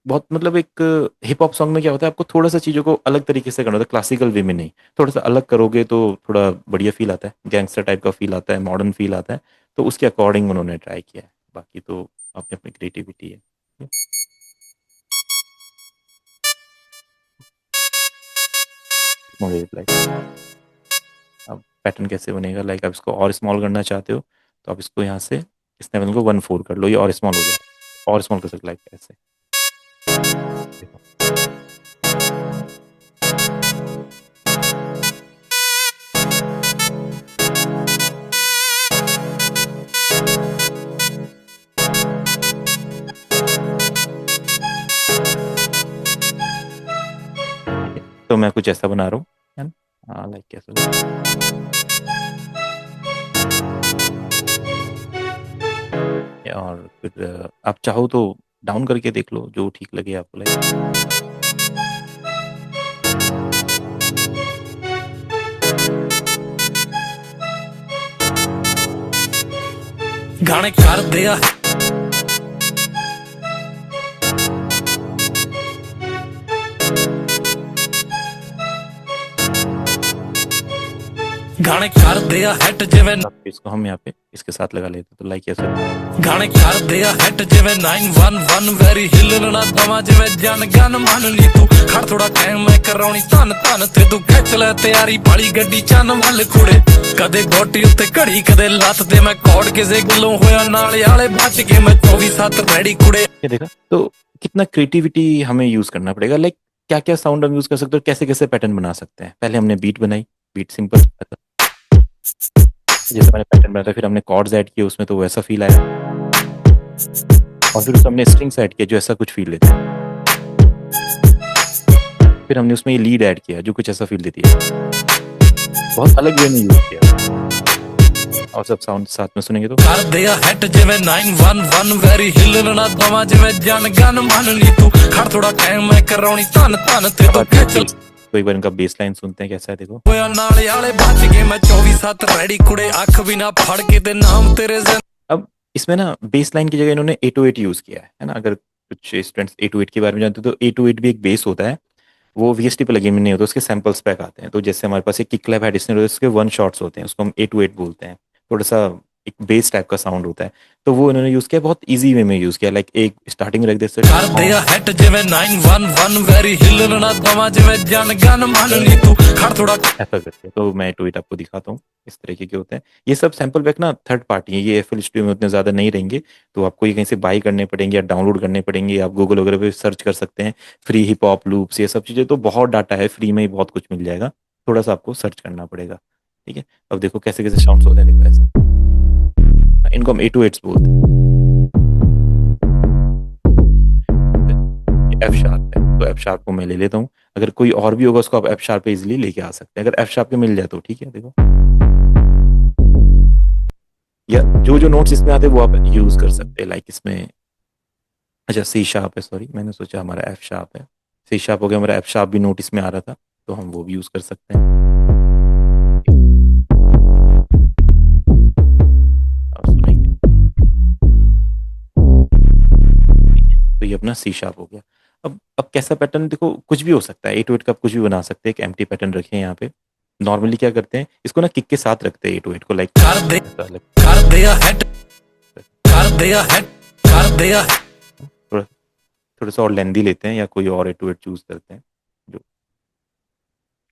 बहुत मतलब एक हिप हॉप सॉन्ग में क्या होता है, आपको थोड़ा सा चीज़ों को अलग तरीके से करना होता है, क्लासिकल वे में नहीं, थोड़ा सा अलग करोगे तो थोड़ा बढ़िया फील आता है, गैंगस्टर टाइप का फील आता है, मॉडर्न फील आता है, तो उसके अकॉर्डिंग उन्होंने ट्राई किया है। बाकी तो अपनी अपनी क्रिएटिविटी है। अब पैटर्न कैसे बनेगा, लाइक आप इसको और स्मॉल करना चाहते हो तो आप इसको यहाँ से इस लेवल को 1/4 कर लो, ये और स्मॉल हो जाए, और स्मॉल कर सकते, लाइक ऐसे। देखो। तो मैं कुछ ऐसा बना रहा हूँ, है ना? हाँ, लाइक कैसे और फिर आप चाहो तो डाउन करके देख लो, जो ठीक लगे आपको, लाइक ਗਾਣੇ ਕਰਦੇ ਆ ਗਾਣੇ ਕਰਦੇ ਆ ਹਿੱਟ ਜਿਵੇਂ इसको हम यहाँ पे इसके साथ लगा लेते, तो लाइक ऐसे ਗਾਣੇ ਕਰਦੇ ਆ ਹਿੱਟ ਜਿਵੇਂ 911 ਵੈਰੀ ਹਿੱਲਣ ਨਾ ਦਵਾਂ ਜਿਵੇਂ ਜਨ ਗਨ ਮੰਨ ਲਈ ਤੂੰ ਖੜ ਥੋੜਾ ਟਾਈਮ ਮੈਂ ਕਰਾਉਣੀ ਧਨ ਧਨ ਤੇ ਤੂੰ ਖਿੱਚ ਲੈ ਤਿਆਰੀ ਪਾਲੀ ਗੱਡੀ ਚੰਨ ਵੱਲ ਕੁੜੇ ਕਦੇ ਗੋਟੀ ਉੱਤੇ ਘੜੀ ਕਦੇ ਲੱਤ ਤੇ ਮੈਂ ਕੋੜ ਕਿਸੇ ਗੱਲੋਂ ਹੋਇਆ ਨਾਲੇ ਵਾਲੇ ਬਚ ਕੇ ਮੈਂ 24/7 ਰੈਡੀ ਕੁੜੇ। ये देखा, तो कितना क्रिएटिविटी हमें यूज करना पड़ेगा, लाइक क्या क्या साउंड हम यूज कर सकते हैं और कैसे कैसे पैटर्न बना सकते हैं। पहले हमने बीट बनाई, बीट सिंपल जैसे मैंने पैटर्न बनाया था, फिर हमने कॉर्ड्स ऐड किए उसमें, तो वैसा फील आया, और फिर उसमें हमने स्ट्रिंग्स ऐड किए जो ऐसा कुछ फील देते हैं, फिर हमने उसमें ये लीड ऐड किया जो कुछ ऐसा फील देती है, बहुत अलग वे में यूज किया, और सब साउंड साथ में सुनेंगे तो ਕਰਦੇ ਆ ਹਿੱਟ ਜਿਵੇਂ 911 ਵੈਰੀ ਹਿੱਲਣ ਨਾ ਦਵਾਂ ਜਿਵੇਂ ਜਨ ਗਨ ਮੰਨ ਲਈ ਤੂੰ ਖੜ ਥੋੜਾ ਟਾਈਮ ਮੈਂ ਕਰਾਉਣੀ ਧਨ ਧਨ ਤੇ ਤੂੰ ਖਿੱਚ तो एक बार इनका बेस लाइन सुनते हैं कैसा है, देखो। ਹੋਇਆ ਨਾਲੇ ਵਾਲੇ ਬਚ ਕੇ ਮੈਂ 24/7 ਰੈਡੀ ਕੁੜੇ ਅੱਖ ਵੀ ਨਾ ਫੜ ਕੇ ਤੇ ਨਾਮ ਤੇਰੇ अब इसमें ना बेस लाइन की जगह इन्होंने 808 यूज किया है ना। अगर कुछ स्टूडेंट्स 808 के बारे में जानते हो तो 808 भी एक बेस होता है, वो VST पे लगे में नहीं होता, उसके सैंपल्स पैक आते हैं। तो जैसे हमारे पास एक किक क्लैप है डिस्ने, उसके 1 शॉट्स होते हैं, उसको हम 808 बोलते हैं, थोड़ा सा एक बेस टाइप का साउंड होता है, तो वो इन्होंने यूज किया, बहुत इजी वे में यूज किया, लाइक एक स्टार्टिंग रख देते ਕਰਦੇ ਆ ਹਿੱਟ ਜਿਵੇਂ 911 ਵੈਰੀ ਹਿੱਲਣ ਨਾ ਦਵਾਂ ਜਿਵੇਂ ਜਨ ਗਨ ਮੰਨ ਲਈ ਤੂੰ ਖੜ ਥੋੜਾ ऐसा करके। तो मैं 808 आपको दिखाता हूँ इस तरीके के होते हैं। ये सब सैंपल पैक ना थर्ड पार्टी है, ये FL Studio में उतने ज़्यादा नहीं रहेंगे, तो आपको ये कहीं से बाई करने पड़ेंगे या डाउनलोड करने पड़ेंगे। आप गूगल वगैरह पे सर्च कर सकते हैं, फ्री हिप हॉप लूप्स, ये सब चीज़ें, तो बहुत डाटा है, फ्री में ही बहुत कुछ मिल जाएगा, थोड़ा सा आपको सर्च करना पड़ेगा। ठीक है, अब देखो कैसे कैसे साउंड्स होते हैं, देखो ऐसा, इनको हम 808s बोलते हैं। F शार्प है, तो F शार्प को मैं ले लेता हूँ, अगर कोई और भी होगा उसको आप F शार्प पे इजिली लेके आ सकते हैं, अगर F शार्प पे मिल जाए तो ठीक है। देखो, या जो जो नोट्स इसमें आते हैं वो आप यूज कर सकते हैं, लाइक इसमें अच्छा C शार्प है, सॉरी मैंने सोचा हमारा F शार्प है, C शार्प हो गया, हमारा F शार्प भी नोट इसमें आ रहा था, तो हम वो भी यूज कर सकते हैं। तो ये अपना C शार्प हो गया। अब कैसा पैटर्न, देखो कुछ भी हो सकता है, 808 का आप कुछ भी बना सकते हैं। एक एम्प्टी पैटर्न रखें यहाँ पे, नॉर्मली क्या करते हैं इसको ना किक के साथ रखते हैं 808 को, लाइक ਕਰਦੇ ਆ ਹਿੱਟ ਕਰਦੇ ਆ ਹਿੱਟ ਕਰਦੇ आ थोड़ा सा और लेंदी लेते हैं या कोई और 808 चूज करते हैं जो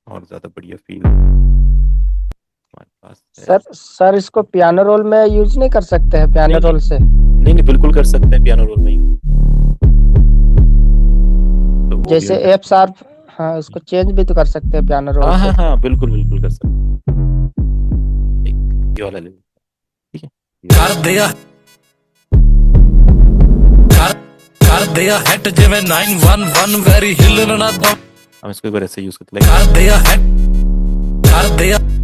और ज्यादा बढ़िया फील हमारे पास है। सर इसको पियानो रोल में यूज नहीं कर सकते हैं, पियानो रोल से? नहीं बिल्कुल कर सकते हैं पियानो रोल में यूज, तो वो जैसे भी एफ शार्प, हाँ उसको चेंज भी तो कर सकते हैं पियानो रोल हाँ से। हाँ हाँ बिल्कुल बिल्कुल कर सकते हैं। एक ये वाला ले, ठीक है। ਕਰਦੇ ਆ ਕਰਦੇ ਆ ਹਿੱਟ ਜਿਵੇਂ 911 ਵੈਰੀ ਹਿੱਲਣ ਨਾ ਦਵਾਂ हम इसको एक बार ऐसे यूज करते हैं, ਕਰਦੇ ਆ ਹਿੱਟ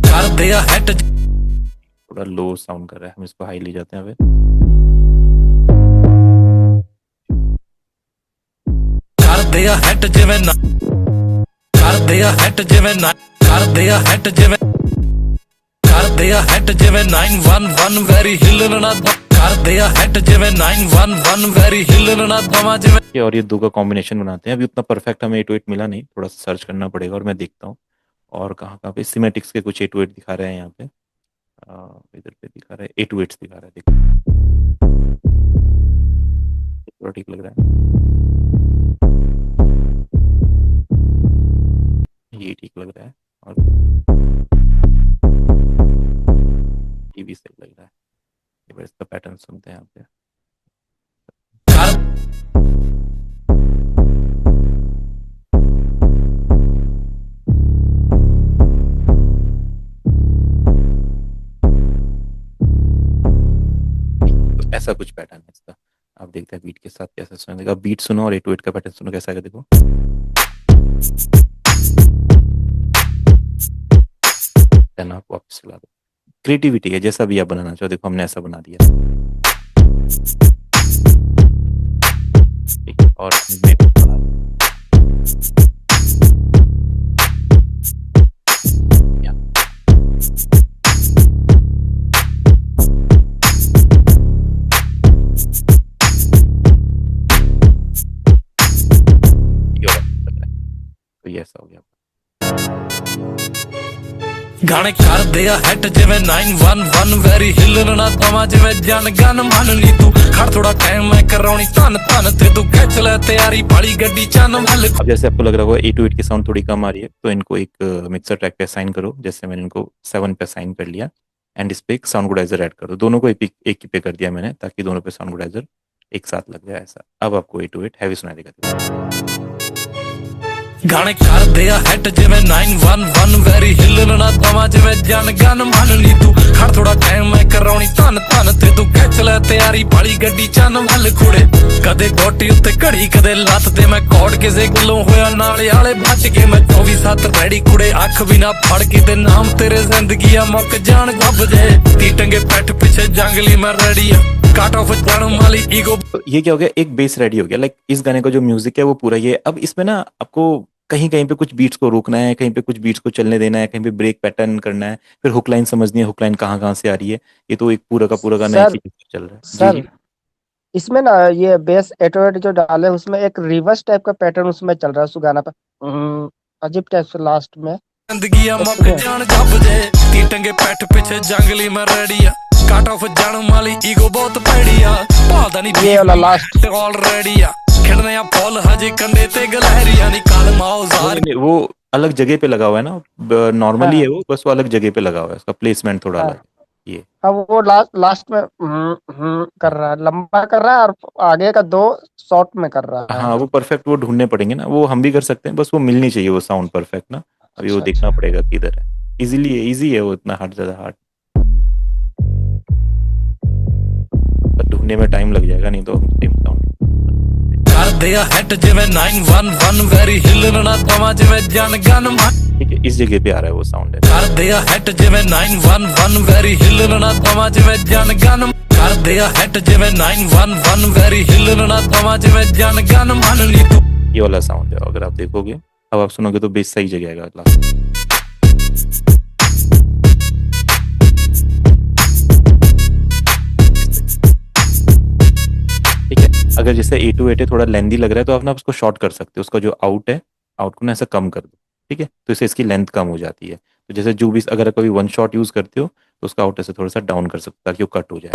ਕਰਦੇ ਆ ਹਿੱਟ थोड़ा लो साउंड कर रहा है, हम इसको हाई ले जाते हैं। अभी ਕਰਦੇ ਆ ਹਿੱਟ ਜਿਵੇਂ ਕਰਦੇ ਆ ਹਿੱਟ ਜਿਵੇਂ ਕਰਦੇ ਆ ਹਿੱਟ ਜਿਵੇਂ ਕਰਦੇ ਆ ਹਿੱਟ ਜਿਵੇਂ 911 ਵੈਰੀ ਹਿੱਲਣ ਨਾ ਕਰਦੇ ਆ ਹਿੱਟ ਜਿਵੇਂ 911 ਵੈਰੀ ਹਿੱਲਣ ਨਾ ਦਵਾ ਜਿਵੇਂ और ये दो का कॉम्बिनेशन बनाते हैं। अभी उतना परफेक्ट हमें 808 मिला नहीं, थोड़ा सा सर्च करना पड़ेगा और मैं देखता हूँ और कहाँ कहाँ पे सिमेटिक्स के कुछ 808 दिखा रहे हैं यहाँ पे। इधर पे दिखा रहा है 808 दिखा रहा है, देखो थोड़ा ठीक लग रहा है, ये ठीक लग रहा है और ये भी सही लग रहा है। एक बार इसका पैटर्न सुनते हैं यहाँ पे। तो ऐसा कुछ पैटर्न है इसका, आप देखते हैं बीट के साथ कैसा सुनेगा। अब बीट सुनो और 808 का पैटर्न सुनो कैसा है, देखो आप वापस चला दो। क्रिएटिविटी है, जैसा भी आप बनाना चाहो। देखो हमने ऐसा बना दिया ठीक है, और तो ये ऐसा हो गया। ਗਾਣੇ ਕਰਦੇ ਆ ਹਿੱਟ ਜਿਵੇਂ 911 ਵੈਰੀ ਹਿੱਲਣ ਨਾ ਦਵਾ ਜਿਵੇਂ ਜਨ ਗਨ ਮੰਨ ਲਈ ਤੂੰ ਖੜ ਥੋੜਾ ਟਾਈਮ ਮੈਂ ਕਰਾਉਣੀ ਧਨ ਧਨ ਤੇ ਤੂੰ ਖਿੱਚ ਲੈ ਤਿਆਰੀ ਬਾਲੀ ਗੱਡੀ ਚੰਨ ਵੱਲ। अब जैसे आपको लग रहा होगा 808 की साउंड थोड़ी कम आ रही है, तो इनको एक मिक्सर ट्रैक पे असाइन करो। जैसे मैंने इनको 7 पे असाइन कर लिया एंड इस पे एक साउंड गुडाइजर ऐड कर दो। दोनों को एक ही पे कर दिया मैंने, ताकि दोनों पे साउंड गुडाइजर एक साथ लग जाए ऐसा। अब आपको 808 हैवी सुनाई देगा। ਗਾਣੇ ਕਰਦੇ ਆ ਹਿੱਟ ਜਿਵੇਂ 911 ਵੈਰੀ ਹਿੱਲਣ ਨਾ ਦਵਾ ਜਿਵੇਂ ਜਨ ਗਨ ਮੰਨ ਲਈ ਤੂੰ ਖੜ ਥੋੜਾ ਟਾਈਮ ਮੈਂ ਕਰਾਉਣੀ ਧਨ ਧਨ ਤੇ ਤੂੰ ਖਿੱਚ ਲੈ ਤਿਆਰੀ ਬਾਲੀ ਗੱਡੀ ਚੰਨ ਵੱਲ ਕੁੜੇ ਕਦੇ ਗੋਟੀ ਉੱਤੇ ਘੜੀ ਕਦੇ ਲੱਤ ਤੇ ਮੈਂ ਕੋੜ ਕਿਸੇ ਗੱਲੋਂ ਹੋਇਆ ਨਾਲੇ ਵਾਲੇ ਬਚ ਕੇ ਮੈਂ 24/7 ਰੈਡੀ ਕੁੜੇ ਅੱਖ ਵੀ ਨਾ ਫੜ ਕੇ ਤੇ ਨਾਮ ਤੇਰੇ ਜ਼ਿੰਦਗੀ ਆ ਮੁੱਕ ਜਾਣ ਗੱਬ ਜੇ ਤੀ ਟੰਗੇ ਪੈਠ ਪਿੱਛੇ ਜੰਗਲੀ ਮੈਂ ਰੈਡੀ ਆ काट ऑफ जान वाली ईगो। ये क्या हो गया, एक बेस रेडी हो गया। लाइक इस गाने का जो म्यूजिक है वो पूरा ये। अब इसमें ना आपको कहीं कहीं पे कुछ बीट्स को रोकना है, कहीं पे कुछ बीट्स को चलने देना है, कहीं पे ब्रेक पैटर्न करना है, फिर हुक लाइन समझनी है, हुक लाइन कहाँ कहाँ से आ रही है। ये तो एक पूरा का पूरा गाना एक ही चल रहा है। सर इसमें ना ये बेस 808 जो डाले उसमें एक रिवर्स टाइप का पैटर्न उसमें चल रहा है उस गाना पे, अजीब टाइप से लास्ट में जिंदगी आ मुक जान जब जे ती टंगे पैठ पीछे जंगली मैं रेडी आ काट ऑफ जान वाली ईगो बहुत पैड़ी आ भालदा नहीं ये वाला लास्ट ते ऑलरेडी आ खिड़ने आ फुल हजे कंडे ते गलहरिया निकाल मौजार। वो अलग जगह पे लगा हुआ है ना, नॉर्मली है वो, बस वो अलग जगह पे लगा हुआ है, उसका प्लेसमेंट थोड़ा अलग है। ये अब वो लास्ट में कर रहा है, लंबा कर रहा है और आगे का 2 शॉर्ट में कर रहा है। हाँ वो परफेक्ट वो ढूंढने पड़ेंगे ना, वो हम भी कर सकते हैं, बस वो मिलनी चाहिए वो साउंड परफेक्ट ना। अभी वो देखना पड़ेगा किधर है। इजी है वो, इतना हार्ड ज्यादा हार्ड ढूंढने में टाइम लग जाएगा, नहीं तो साउंड ਕਰਦੇ ਆ ਹਿੱਟ ਜਿਵੇਂ 911 ਵੈਰੀ ਹਿੱਲਣ ਨਾ ਦਵਾ ਜਿਵੇਂ ਜਨ ਗਨ ठीक है। इस जगह पे आ रहा है वो साउंड है। ਕਰਦੇ ਆ ਹਿੱਟ ਜਿਵੇਂ 911 ਵੈਰੀ ਹਿੱਲਣ ਨਾ ਦਵਾ ਜਿਵੇਂ ਜਨ ਗਨ ਕਰਦੇ ਆ ਹਿੱਟ ਜਿਵੇਂ 911 ਵੈਰੀ ਹਿੱਲਣ ਨਾ ਦਵਾ ਜਿਵੇਂ ਜਨ ਗਨ ਮੰਨ ਲਈ ਤੂੰ। ये वाला साउंड है, अगर आप देखोगे अब आप सुनोगे तो बेस सही जगह आएगा लास्ट। ठीक है, अगर जैसे 808 है थोड़ा लेंदी लग रहा है तो आप ना उसको शॉर्ट कर सकते हो। उसका जो आउट है, आउट को ना ऐसा कम कर दो, ठीक है, तो इससे इसकी लेंथ कम हो जाती है। तो जैसे जो भी अगर कभी 1 शॉट यूज करते हो तो उसका आउट ऐसे थोड़ा सा डाउन कर सकते हो ताकि वो कट हो जाए।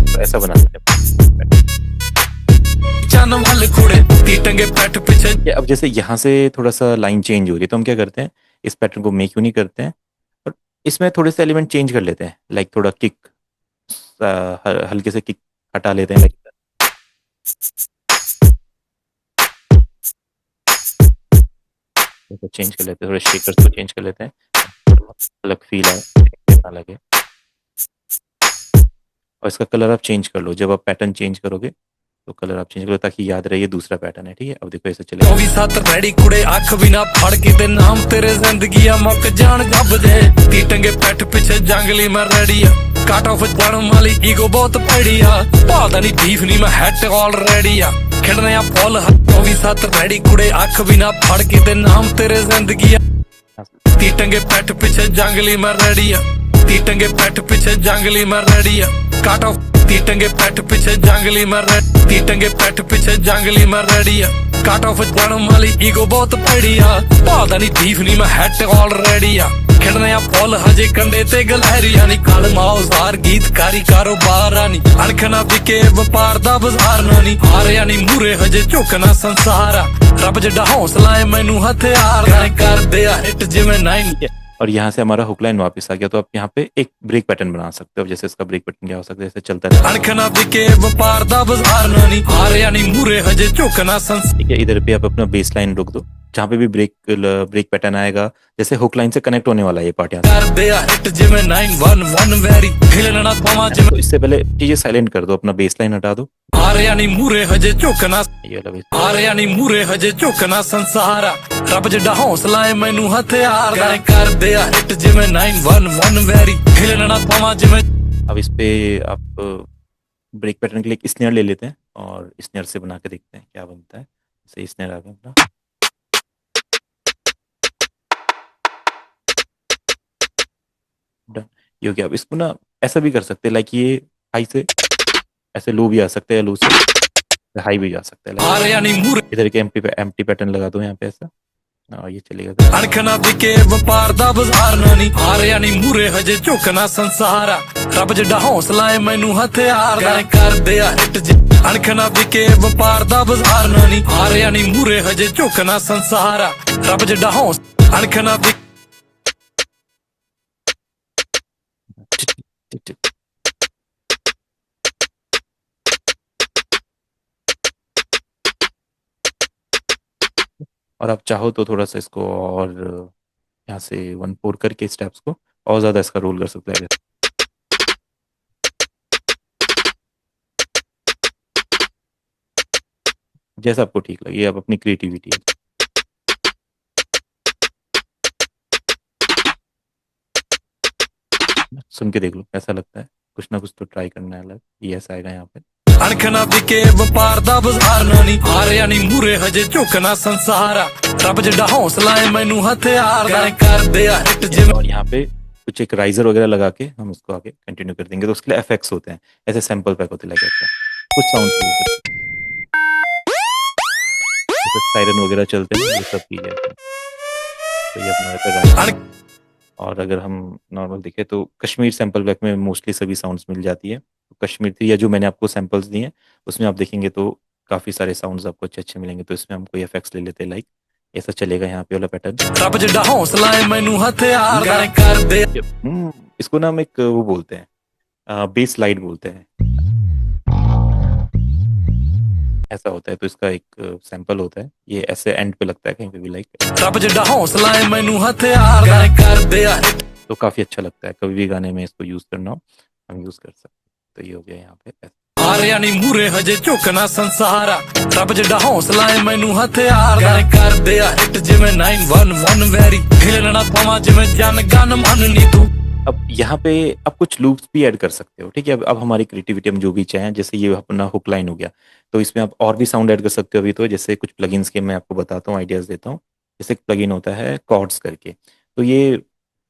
तो ऐसा बना सकते हैं। अब जैसे यहाँ से थोड़ा सा लाइन चेंज हो रही है तो हम क्या करते हैं, इस पैटर्न को मेक क्यों नहीं करते हैं और इसमें थोड़े से एलिमेंट चेंज कर लेते हैं। लाइक थोड़ा किक, हल्के से किक हटा लेते हैं, लाइक चेंज कर लेते हैं, थोड़े शेकर्स को चेंज कर लेते हैं, अलग फील आए ना लगे। और इसका कलर आप चेंज कर लो, जब आप पैटर्न चेंज करोगे तो कलर आप चेंज करो ताकि याद रहे ये दूसरा पैटर्न है। ठीक है, अब देखो ऐसे चलेगा। 24/7 रेडी कुड़े अख भी ना फड़ के ते नाम तेरे जिंदगी आ मुक जान जब जे ती टंगे पैठ पीछे जंगली मैं रेडी आ काट ऑफ जान वाली ईगो बहुत पैड़ी आ भालदा नहीं बीफ नहीं मैं हैट ऑलरेडी आ खिड़ने आ फुल 24/7 रेडी कुड़े अख भी ना फड़ के ते नाम तेरे जिंदगी आ ती टंगे पैठ पीछे जंगली मैं रेडी आ ती टंगे पैठ पीछे जंगली मैं रेडी आ काट ऑफ ती टंगे पैठ पीछे जंगली मैं ती टंगे पैठ पीछे जंगली मैं रेडी आ काट ऑफ बनम वाली ईगो बहुत पड़ी आ भादा नहीं बीफ नहीं मैं हैट ऑलरेडी आ खिड़ने आ फुल हजे कंडे ते गलहरिया नी काल माउजार गीतकारी कारोबार नी अणखना विके व्यापार दा बाजार नी हारिया नी मूरे हजे झुकना संसार रब जड़ा हौसला है मैनू हथियार कर दे हिट जिवें 9 और यहाँ से हमारा हुक लाइन वापस आ गया। तो आप यहाँ पे एक ब्रेक पैटर्न बना सकते हो। जैसे इसका ब्रेक पैटर्न क्या हो सकता है, जैसे चलता है अणखना विके व्यापार दा बाजार नी हारिया नी मूरे हजे झुकना संसार। ठीक है, इधर पे आप अपना बेस लाइन रोक दो। जहाँ पे भी ब्रेक पैटर्न आएगा, जैसे हुक लाइन से कनेक्ट होने वाला है ये पार्ट यहाँ कर दे हिट जिवें 911 वेरी हिलना पवा से। तो इससे पहले चीजें साइलेंट कर दो, अपना बेस लाइन हटा दो। हारिया नी मूरे हजे झुकना ये वाला बेस हारिया नी मूरे हजे झुकना संसार रब जड़ा हौसला है मैनू हथियार कर दे हिट जिवें 911 वेरी हिलना पवा जिवें। अब इस पे आप ब्रेक पैटर्न के लिए एक स्नेयर ले लेते हैं और स्नेयर से बना के देखते हैं क्या बनता है। जैसे स्नेयर आ गया अपना, डन। ये हो गया। अब इसको ना ऐसा भी कर सकते हैं, लाइक ये हाई से ऐसे लो भी आ सकते हैं, लो से हाई भी जा सकता है। हारिया नी मूरे इधर के एम्प्टी पैटर्न लगा दो यहाँ पे ऐसा, और ये चलेगा। अणखना विके व्यापार दा बाजार नी हारिया नी मूरे हजे झुकना संसार रब जड़ा हौसला है मैनू हथियार कर दे हिट अणखना विके व्यापार दा बाजार नी हारिया नी मूरे हजे झुकना संसार रब जड़ा हौसला अणखना और आप चाहो तो थोड़ा सा इसको और यहाँ से 1/4 करके स्टेप्स को और ज्यादा इसका रोल कर सकते हैं। जैसा आपको ठीक लगे, आप अपनी क्रिएटिविटी है। सुन के देख लो कैसा लगता है, कुछ ना कुछ तो ट्राई करना है अलग। ये ऐसा आएगा यहाँ पे। अणखना विके व्यापार दा बाजार नी हारिया नी मूरे हजे झुकना संसार रब जड़ा हौसला है मैनू हथियार कर दे हिट जिवें। और यहाँ पे कुछ एक राइजर वगैरह लगा के हम उसको आगे कंटिन्यू कर देंगे। तो उसके लिए इफेक्ट्स होते हैं, ऐसे सैंपल पैक होते लगे कुछ साउंड सायरन वगैरह चलते हैं, ये सब चीजें। तो ये अपना रहता है। और अगर हम नॉर्मल देखें तो कश्मीर सैंपल पैक में मोस्टली सभी साउंड्स मिल जाती है। तो कश्मीर थी या जो मैंने आपको सैंपल्स दिए हैं उसमें आप देखेंगे तो काफी सारे साउंड्स आपको अच्छे अच्छे मिलेंगे। तो इसमें हम कोई इफेक्ट्स ले लेते हैं, लाइक ऐसा चलेगा यहाँ पे वाला पैटर्न। रब जड़ा हौसला है मैनू हथियार कर दे। इसको ना हम एक वो बोलते हैं, बेस स्लाइड बोलते हैं, ऐसा होता है। तो इसका एक सैंपल होता है, ये ऐसे एंड पे लगता है कहीं पे भी, लाइक रब जड़ा हौसला है मैनू हथियार कर दे। तो काफी अच्छा लगता है, कभी भी गाने में इसको यूज करना हो हम यूज कर सकते हैं। तो ये हो गया यहाँ पे। हारिया नी मूरे हजे झुकना संसार रब जड़ा हौसला है मैनू हथियार कर दे हिट जिवें 911 वेरी हिलना पवा जिवें जन गन मन नी तू। अब यहाँ पे आप कुछ लूप्स भी ऐड कर सकते हो, ठीक है। अब हमारी क्रिएटिविटी हम जो भी चाहें, जैसे ये अपना हुक लाइन हो गया, तो इसमें आप और भी साउंड ऐड कर सकते हो। अभी तो जैसे कुछ प्लगइन्स के मैं आपको बताता हूँ, आइडियाज देता हूँ। जैसे एक प्लगइन होता है कॉर्ड्स करके, तो ये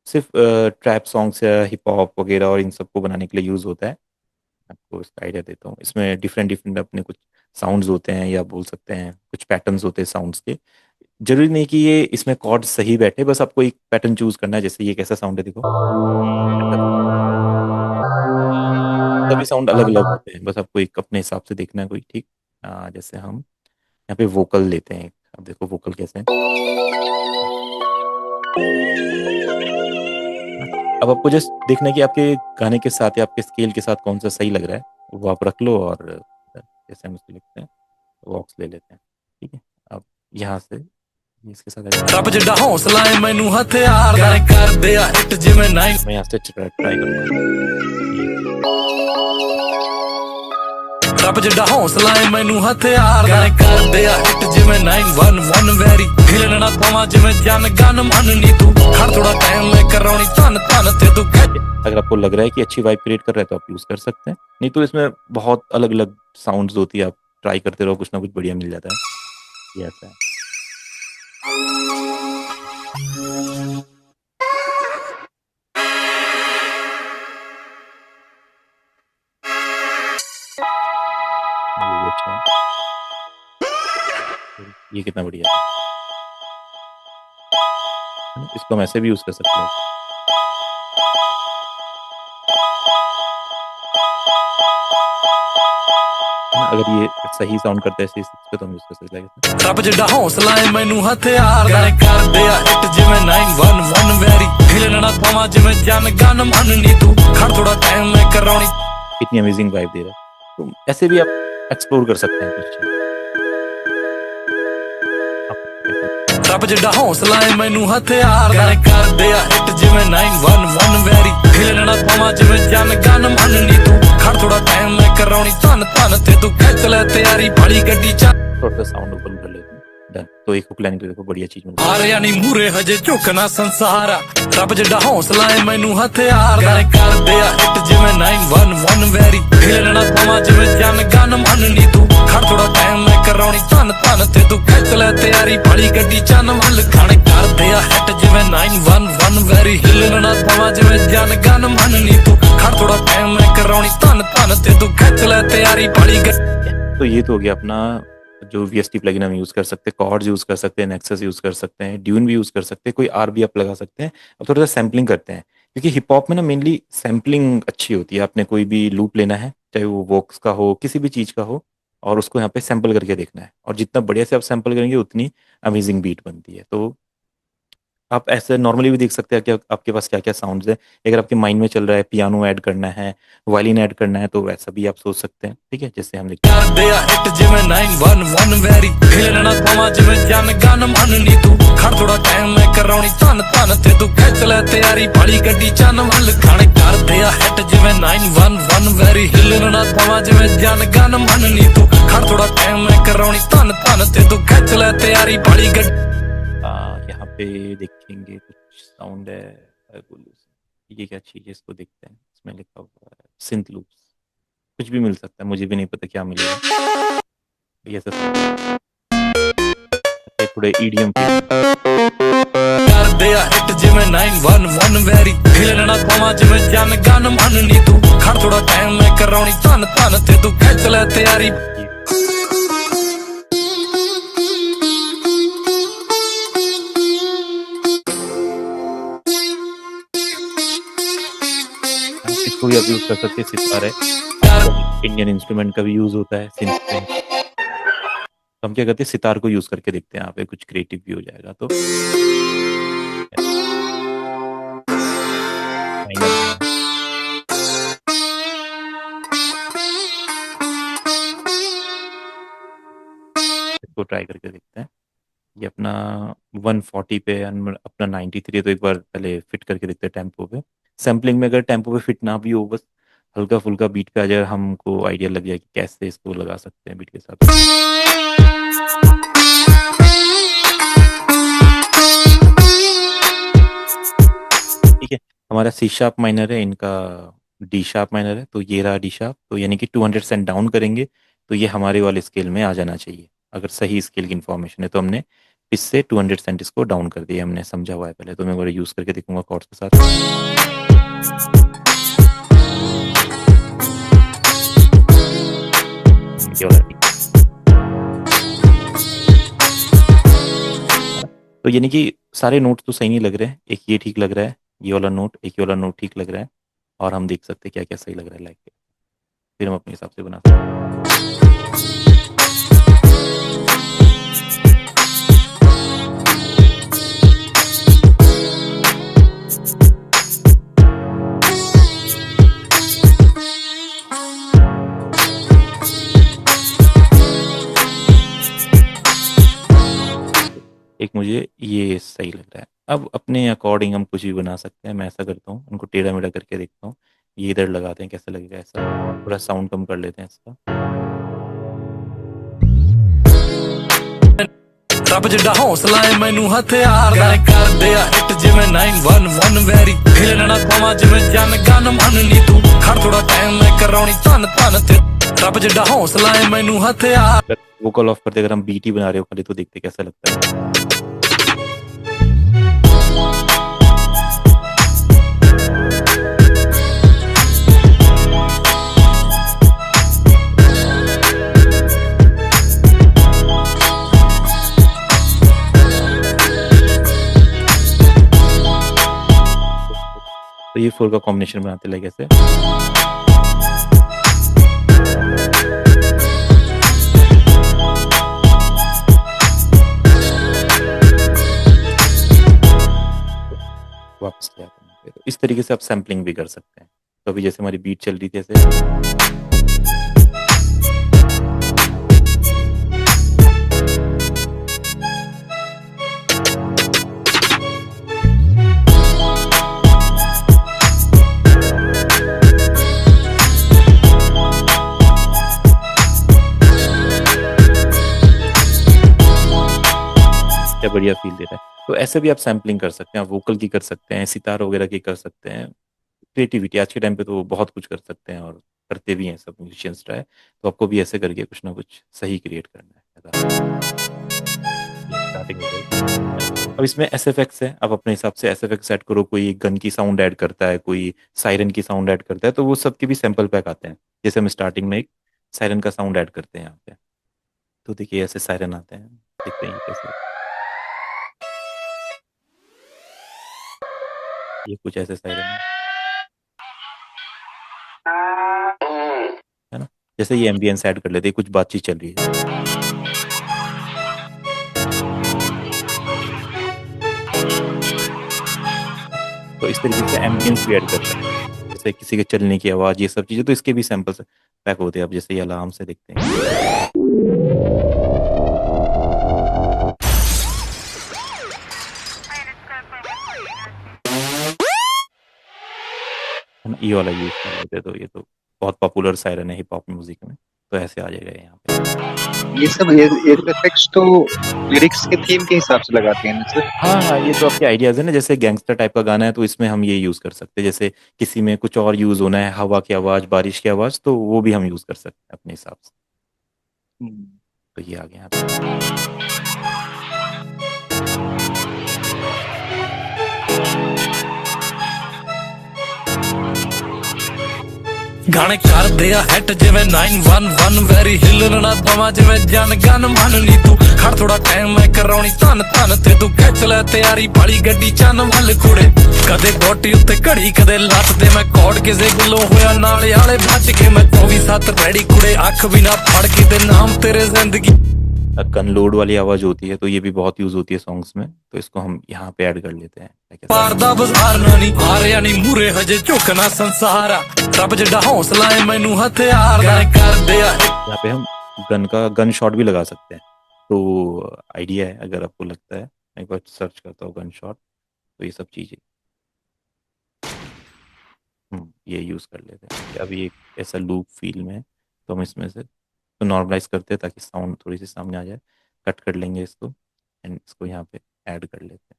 सिर्फ ट्रैप सॉन्ग्स या हिप हॉप वगैरह और इन सबको बनाने के लिए यूज होता है। आपको इसका आइडिया देता हूँ। इसमें डिफरेंट डिफरेंट अपने कुछ साउंड्स होते हैं, या बोल सकते हैं कुछ पैटर्न्स होते हैं साउंड्स के। जरूरी नहीं कि ये इसमें कॉर्ड सही बैठे, बस आपको एक पैटर्न चूज करना है। जैसे ये कैसा साउंड है, देखो सभी साउंड अलग अलग होते हैं, बस आपको एक अपने हिसाब से देखना है कोई, ठीक। जैसे हम यहाँ पे वोकल लेते हैं। अब देखो वोकल कैसे है। अब आपको जस्ट देखना है कि आपके गाने के साथ या आपके स्केल के साथ कौन सा सही लग रहा है, वो आप रख लो। और जैसे हम इसको लिखते हैं, वॉक्स ले लेते हैं, ठीक है। अब यहाँ से इसके साथ रब जड़ा हौसला है मैनू हथियार कर दे हिट जिवें 9। मैं यहाँ से ट्राई करूँगा। रब जड़ा हौसला है मैनू हथियार कर दे हिट जिवें 911 वेरी हिलना पवा जिवें जन गन मन नी तू खड़ थोड़ा टाइम मैं करौनी तन तन ते तू। अगर आपको लग रहा है कि अच्छी वाइब क्रिएट कर रहा है तो आप यूज कर सकते हैं, नहीं तो इसमें बहुत अलग अलग साउंड्स होती है। आप ट्राई करते रहो, कुछ ना कुछ बढ़िया मिल जाता है। ये ऐसा है। अच्छा है। तो ये कितना बढ़िया है ना? इसको हम ऐसे भी यूज कर सकते हैं। है ना? अगर ये सही साउंड करता है C6 पे तो हम यूज कर सकते हैं। ਰੱਬ ਜਿੱਡਾ ਹੌਸਲਾ ਏ ਮੈਨੂੰ ਹਥਿਆਰ ਗਾਣੇ ਕਰਦੇ ਆ ਹਿੱਟ ਜਿਵੇਂ 911 ਵੈਰੀ ਹਿਲਣਾ ਦਵਾਂ ਜਿਵੇਂ ਜਨ ਗਨ ਮੰਨ ਨੀ ਤੂੰ ਖੜ ਥੋੜਾ ਟਾਈਮ ਮੈਂ ਕਰਾਉਣੀ कितनी अमेजिंग वाइब दे रहा है। तो ऐसे भी आप एक्सप्लोर कर सकते हैं कुछ चीज़। ਰੱਬ ਜਿੱਡਾ ਹੌਸਲਾ ਏ ਮੈਨੂੰ ਹਥਿਆਰ ਗਾਣੇ ਕਰਦੇ ਆ ਹਿੱਟ ਜਿਵੇਂ 911 ਵੈਰੀ ਹਿਲਣਾ ਦਵਾਂ ਜਿਵੇਂ ਜਨ ਗਨ ਮੰਨ ਨੀ ਤੂੰ ਖੜ ਥੋੜਾ ਟਾਈਮ ਮੈਂ ਕਰਾਉਣੀ ਧੰਨ ਧੰਨ ਤੇ ਤੂੰ ਖਿੱਚ ਲੈ ਤਿਆਰੀ ਬੜੀ ਗੱਡੀ ਚ थोड़ा सा साउंड ओपन कर लेते हैं। डन। तो एक हुक लाइन पे देखो बढ़िया चीज मिल रही है। ਹਾਰਿਆ ਨੀ ਮੂਰੇ ਹਜੇ ਝੁਕਣਾ ਸੰਸਾਰ ਆ ਰੱਬ ਜਿੱਡਾ ਹੌਸਲਾ ਏ ਮੈਨੂੰ ਹਥਿਆਰ ਗਾਣੇ ਕਰਦੇ ਆ ਹਿੱਟ ਜਿਵੇਂ 911 ਵੈਰੀ ਹਿਲਣਾ ਦਵਾਂ ਜਿਵੇਂ ਜਨ ਗਨ ਮੰਨ ਨੀ ਤੂੰ ਖੜ ਥੋੜਾ ਟਾਈਮ ਮੈਂ ਕਰਾਉਣੀ ਧੰਨ ਧੰਨ ਤੇ ਤੂੰ ਖਿੱਚ ਲੈ ਤਿਆਰੀ ਬੜੀ ਗੱਡੀ ਚੰਨ ਵੱਲ ਗਾਣੇ ਕਰਦੇ ਆ ਹਿੱਟ ਜਿਵੇਂ 911 ਵੈਰੀ ਹਿਲਣਾ ਦਵਾਂ ਜਿਵੇਂ ਜਨ ਗਨ ਮੰਨ ਨੀ ਤੂੰ ਖੜ ਥੋੜਾ ਟਾਈਮ ਮੈਂ ਕਰਾਉਣੀ ਧੰਨ ਧੰਨ ਤੇ ਤੂੰ ਖਿੱਚ ਲੈ ਤਿਆਰੀ ਬੜੀ तो ये तो हो गया अपना जो VST प्लगइन हम यूज कर सकते हैं, कॉर्ड्स यूज कर सकते हैं, नेक्सस यूज कर सकते हैं, ड्यून भी यूज कर सकते हैं, कोई आर भी आप लगा सकते हैं। अब थोड़ा सा सैम्पलिंग करते हैं क्योंकि हिप हॉप में ना मेनली सैम्पलिंग अच्छी होती है। आपने कोई भी लूप लेना है, चाहे वो वॉक्स का हो, किसी भी चीज का हो, और उसको यहाँ पे सैंपल करके देखना है, और जितना बढ़िया से आप सैंपल करेंगे उतनी अमेजिंग बीट बनती है। तो आप ऐसे नॉर्मली भी देख सकते हैं कि आपके पास क्या क्या साउंड्स है। अगर आपके माइंड में चल रहा है पियानो ऐड करना है, वायलिन ऐड करना है, तो वैसा भी आप सोच सकते हैं। ठीक है, जैसे हम देखते हैं ਕਰਦੇ ਆ ਹਿੱਟ ਜਿਵੇਂ 911 ਵੈਰੀ ਹਿਲਣਾ ਦਵਾਂ ਜਿਵੇਂ ਜਨ ਗਨ ਮੰਨ ਨੀ ਤੂੰ ਖੜ ਥੋੜਾ ਟਾਈਮ ਮੈਂ ਕਰਾਉਣੀ ਧੰਨ ਧੰਨ ਤੇ ਤੂੰ ਖਿੱਚ ਲੈ ਤਿਆਰੀ ਬੜੀ ਗੱਡੀ ਚੰਨ ਵੱਲ ਗਾਣੇ ਕਰਦੇ ਆ ਹਿੱਟ ਜਿਵੇਂ 911 ਵੈਰੀ ਹਿਲਣਾ ਦਵਾਂ ਜਿਵੇਂ ਜਨ ਗਨ ਮੰਨ ਨੀ ਤੂੰ ਖੜ ਥੋੜਾ ਟਾਈਮ ਮੈਂ ਕਰਾਉਣੀ ਧੰਨ ਧੰਨ ਤੇ ਤੂੰ ਖਿੱਚ ਲੈ ਤਿਆਰੀ ਬੜੀ ਗੱਡੀ यहाँ पे देखेंगे कुछ साउंड है। ये क्या चीज है, इसको देखते हैं। इसमें लिखा हुआ है सिंथ लूप्स, कुछ भी मिल सकता है, मुझे भी नहीं पता क्या मिलेगा। ये सब थोड़े EDM ਕਰਦੇ ਆ ਹਿੱਟ ਜਿਵੇਂ 911 ਵੈਰੀ ਹਿਲਣਾ ਦਵਾਂ ਜਿਵੇਂ ਜਨ ਗਨ ਮੰਨ ਨੀ ਤੂੰ ਖੜ ਥੋੜਾ ਟਾਈਮ ਮੈਂ ਕਰਾਉਣੀ ਧੰਨ ਧੰਨ ਤੇ ਤੂੰ ਖਿੱਚ ਲੈ ਤਿਆਰੀ इसको भी आप यूज कर सकते हैं। सितार है, इंडियन इंस्ट्रूमेंट का भी यूज होता है सिंथ में। तो हम क्या करते हैं, सितार को यूज करके देखते हैं, यहाँ पे कुछ क्रिएटिव भी हो जाएगा। तो इसको ट्राई करके देखते हैं। ये अपना 140 पे अपना 93 है, तो एक बार पहले फिट करके देखते हैं टेम्पो पे। सैम्पलिंग में अगर टेम्पो पे फिट ना भी हो, बस हल्का फुल्का बीट पे आ जाए, हमको आइडिया लग जाए कि कैसे इसको लगा सकते हैं बीट के साथ। ठीक है, हमारा C शार्प माइनर है, इनका D शार्प माइनर है, तो ये रहा D शार्प। तो यानी कि 200 सेंट डाउन करेंगे तो ये हमारे वाले स्केल में आ जाना चाहिए। अगर सही स्केल की इन्फॉर्मेशन है तो हमने इससे 200 सेंट इसको डाउन कर दिया, हमने समझा हुआ है पहले। तो मैं वो यूज करके देखूंगा कॉर्ड्स के साथ। ये वाला ठीक। तो यानी कि सारे नोट तो सही नहीं लग रहे हैं, एक ये ठीक लग रहा है, ये वाला नोट, एक ये वाला नोट ठीक लग रहा है, और हम देख सकते हैं क्या क्या सही लग रहा है लाइक के। फिर हम अपने हिसाब से बना सकते हैं। एक मुझे ये सही लग रहा है। अब अपने अकॉर्डिंग हम कुछ भी बना सकते हैं। मैं ऐसा करता हूँ, उनको टेढ़ा मेढ़ा करके देखता हूँ, ये इधर लगाते हैं, कैसा लगेगा। ऐसा थोड़ा साउंड कम कर लेते हैं इसका। ਰੱਬ ਜਿੱਡਾ ਹੌਸਲਾ ਏ ਮੈਨੂੰ ਹਥਿਆਰ ਗਾਣੇ ਕਰਦੇ ਆ ਹਿੱਟ ਜਿਵੇਂ 911 ਵੈਰੀ ਹਿਲਣਾ ਦਵਾਂ ਜਿਵੇਂ ਜਨ ਗਨ ਮੰਨ ਨੀ ਤੂੰ ਖੜ ਥੋੜਾ ਟਾਈਮ ਮੈਂ ਕਰਾਉਣੀ ਧੰਨ ਧੰਨ ਤੇ ਰੱਬ ਜਿੱਡਾ ਹੌਸਲਾ ਏ ਮੈਨੂੰ ਹਥਿਆਰ। वोकल ऑफ करते अगर हम बीट ही बना रहे हो खाली, तो देखते कैसा लगता है। 4 का कॉम्बिनेशन बनाते लाइक ऐसे। वापस किया आपने। तो इस तरीके से आप सैम्पलिंग भी कर सकते हैं। तो अभी जैसे हमारी बीट चल रही थी ऐसे, क्या बढ़िया फील दे रहा है। तो ऐसे भी आप सैम्पलिंग कर सकते हैं, आप वोकल की कर सकते हैं, सितार वगैरह की कर सकते हैं। क्रिएटिविटी आज के टाइम पे तो बहुत कुछ कर सकते हैं और करते भी हैं सब म्यूजिशियंस ट्राई। तो आपको भी ऐसे करके कुछ ना कुछ सही क्रिएट करना है। स्टार्टिंग हो गई। अब इसमें एसएफएक्स है, आप अपने हिसाब से एसएफएक्स ऐड करो। कोई गन की साउंड ऐड करता है, कोई सायरन की साउंड ऐड करता है, तो वो सबके भी सैंपल पैक आते हैं। जैसे हम स्टार्टिंग में एक सायरन का साउंड ऐड करते हैं यहाँ पे। तो देखिए ऐसे सायरन आते हैं, देखते हैं ये कैसे। ये कुछ ऐसे सायरन है ना। जैसे ये एम्बियंस ऐड कर लेते हैं, कुछ बातचीत चल रही है। तो इस तरीके से एम्बियंस भी ऐड करते हैं, जैसे किसी के चलने की आवाज़, ये सब चीज़ें। तो इसके भी सैंपल्स पैक होते हैं। अब जैसे ये अलार्म से देखते हैं, ये वाला यूज कर लेते हैं। तो ये तो बहुत पॉपुलर सायरन है हिप हॉप म्यूजिक में। तो ऐसे आ जाएगा यहाँ पे। ये सब इफेक्ट्स तो लिरिक्स के थीम के हिसाब से लगाते हैं ना सर? हाँ हाँ, ये तो आपके आइडियाज है ना। जैसे गैंगस्टर टाइप का गाना है तो इसमें हम ये यूज कर सकते हैं। जैसे किसी में कुछ और यूज होना है, हवा की आवाज, बारिश की आवाज, तो वो भी हम यूज कर सकते हैं अपने हिसाब से। तो ये आ गया यहाँ पे। ਗਾਣੇ ਕਰਦੇ ਆ ਹਿੱਟ ਜਿਵੇਂ 911 ਵੈਰੀ ਹਿੱਲਣ ਨਾ ਦਵਾਂ ਜਿਵੇਂ ਜਨ ਗਨ ਮੰਨ ਨੀ ਤੂੰ ਖੜ ਥੋੜਾ ਟਾਈਮ ਮੈਂ ਕਰਾਉਣੀ ਧੰਨ ਧੰਨ ਤੇ ਤੂੰ ਖਿੱਚ ਲੈ ਤਿਆਰੀ ਬਾਲੀ ਗੱਡੀ ਚੰਨ ਵੱਲ ਕੁੜੇ ਕਦੇ ਬੋਟੀ ਉੱਤੇ ਘੜੀ ਕਦੇ ਲੱਤ ਤੇ ਮੈਂ ਕੋੜ ਕਿਸੇ ਗੱਲੋਂ ਹੋਇਆ ਨਾਲੇ ਵਾਲੇ ਬਚ ਕੇ ਮੈਂ 24/7 ਰੈਡੀ ਕੁੜੇ ਅੱਖ ਵੀ ਨਾ ਫੜ ਕੇ ਤੇ ਨਾਮ ਤੇਰੇ ਜ਼ਿੰਦਗੀ। गन लोड वाली आवाज होती है तो ये भी बहुत यूज होती है सॉन्ग्स में। तो इसको हम यहाँ पे ऐड कर लेते हैं। ਪਾਰ ਦਾ ਬਾਜ਼ਾਰ ਨਾ ਨਹੀਂ ਹਾਰਿਆ ਨਹੀਂ ਮੂਰੇ ਹਜੇ ਝੁਕਣਾ ਸੰਸਾਰ ਆ ਰੱਬ ਜਿੱਡਾ ਹੌਸਲਾ ਏ ਮੈਨੂੰ ਹਥਿਆਰ ਦਾ ਕਰਦੇ ਆ। यहाँ पे हम गन शॉट भी लगा सकते हैं। तो आइडिया है, अगर आपको लगता है, मैं एक बार सर्च करता हूँ गन शॉट। तो ये सब चीजें ये यूज कर लेते हैं। अभी एक ऐसा लूप फील में तो हम इसमें से तो नॉर्मलाइज करते हैं ताकि साउंड थोड़ी सी सामने आ जाए। कट कर लेंगे इसको एंड इसको यहाँ पे ऐड कर लेते हैं।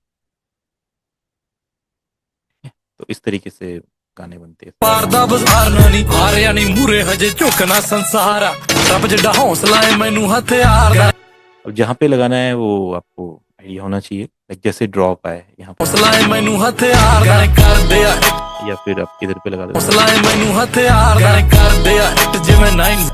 तो इस तरीके से गाने बनते हैं। ਪਾਰ ਦਾ ਬਾਜ਼ਾਰ ਨਾ ਨਹੀਂ ਹਾਰਿਆ ਨਹੀਂ ਮੂਰੇ ਹਜੇ ਝੁਕਣਾ ਸੰਸਾਰ ਆ ਰੱਬ ਜਿੱਡਾ ਹੌਸਲਾ ਏ ਮੈਨੂੰ ਹਥਿਆਰ ਦਾ। अब जहाँ पे लगाना है वो आपको आइडिया होना चाहिए। लाइक जैसे ड्रॉप आए यहाँ पे, ਹੌਸਲਾ ਏ ਮੈਨੂੰ ਹਥਿਆਰ ਦਾ ਕਰਦੇ ਆ या फिर आप इधर पे लगा दो ਹੌਸਲਾ ਏ ਮੈਨੂੰ ਹਥਿਆਰ ਦਾ ਕਰਦੇ ਆ ਹਿੱਟ ਜਿਵੇਂ 9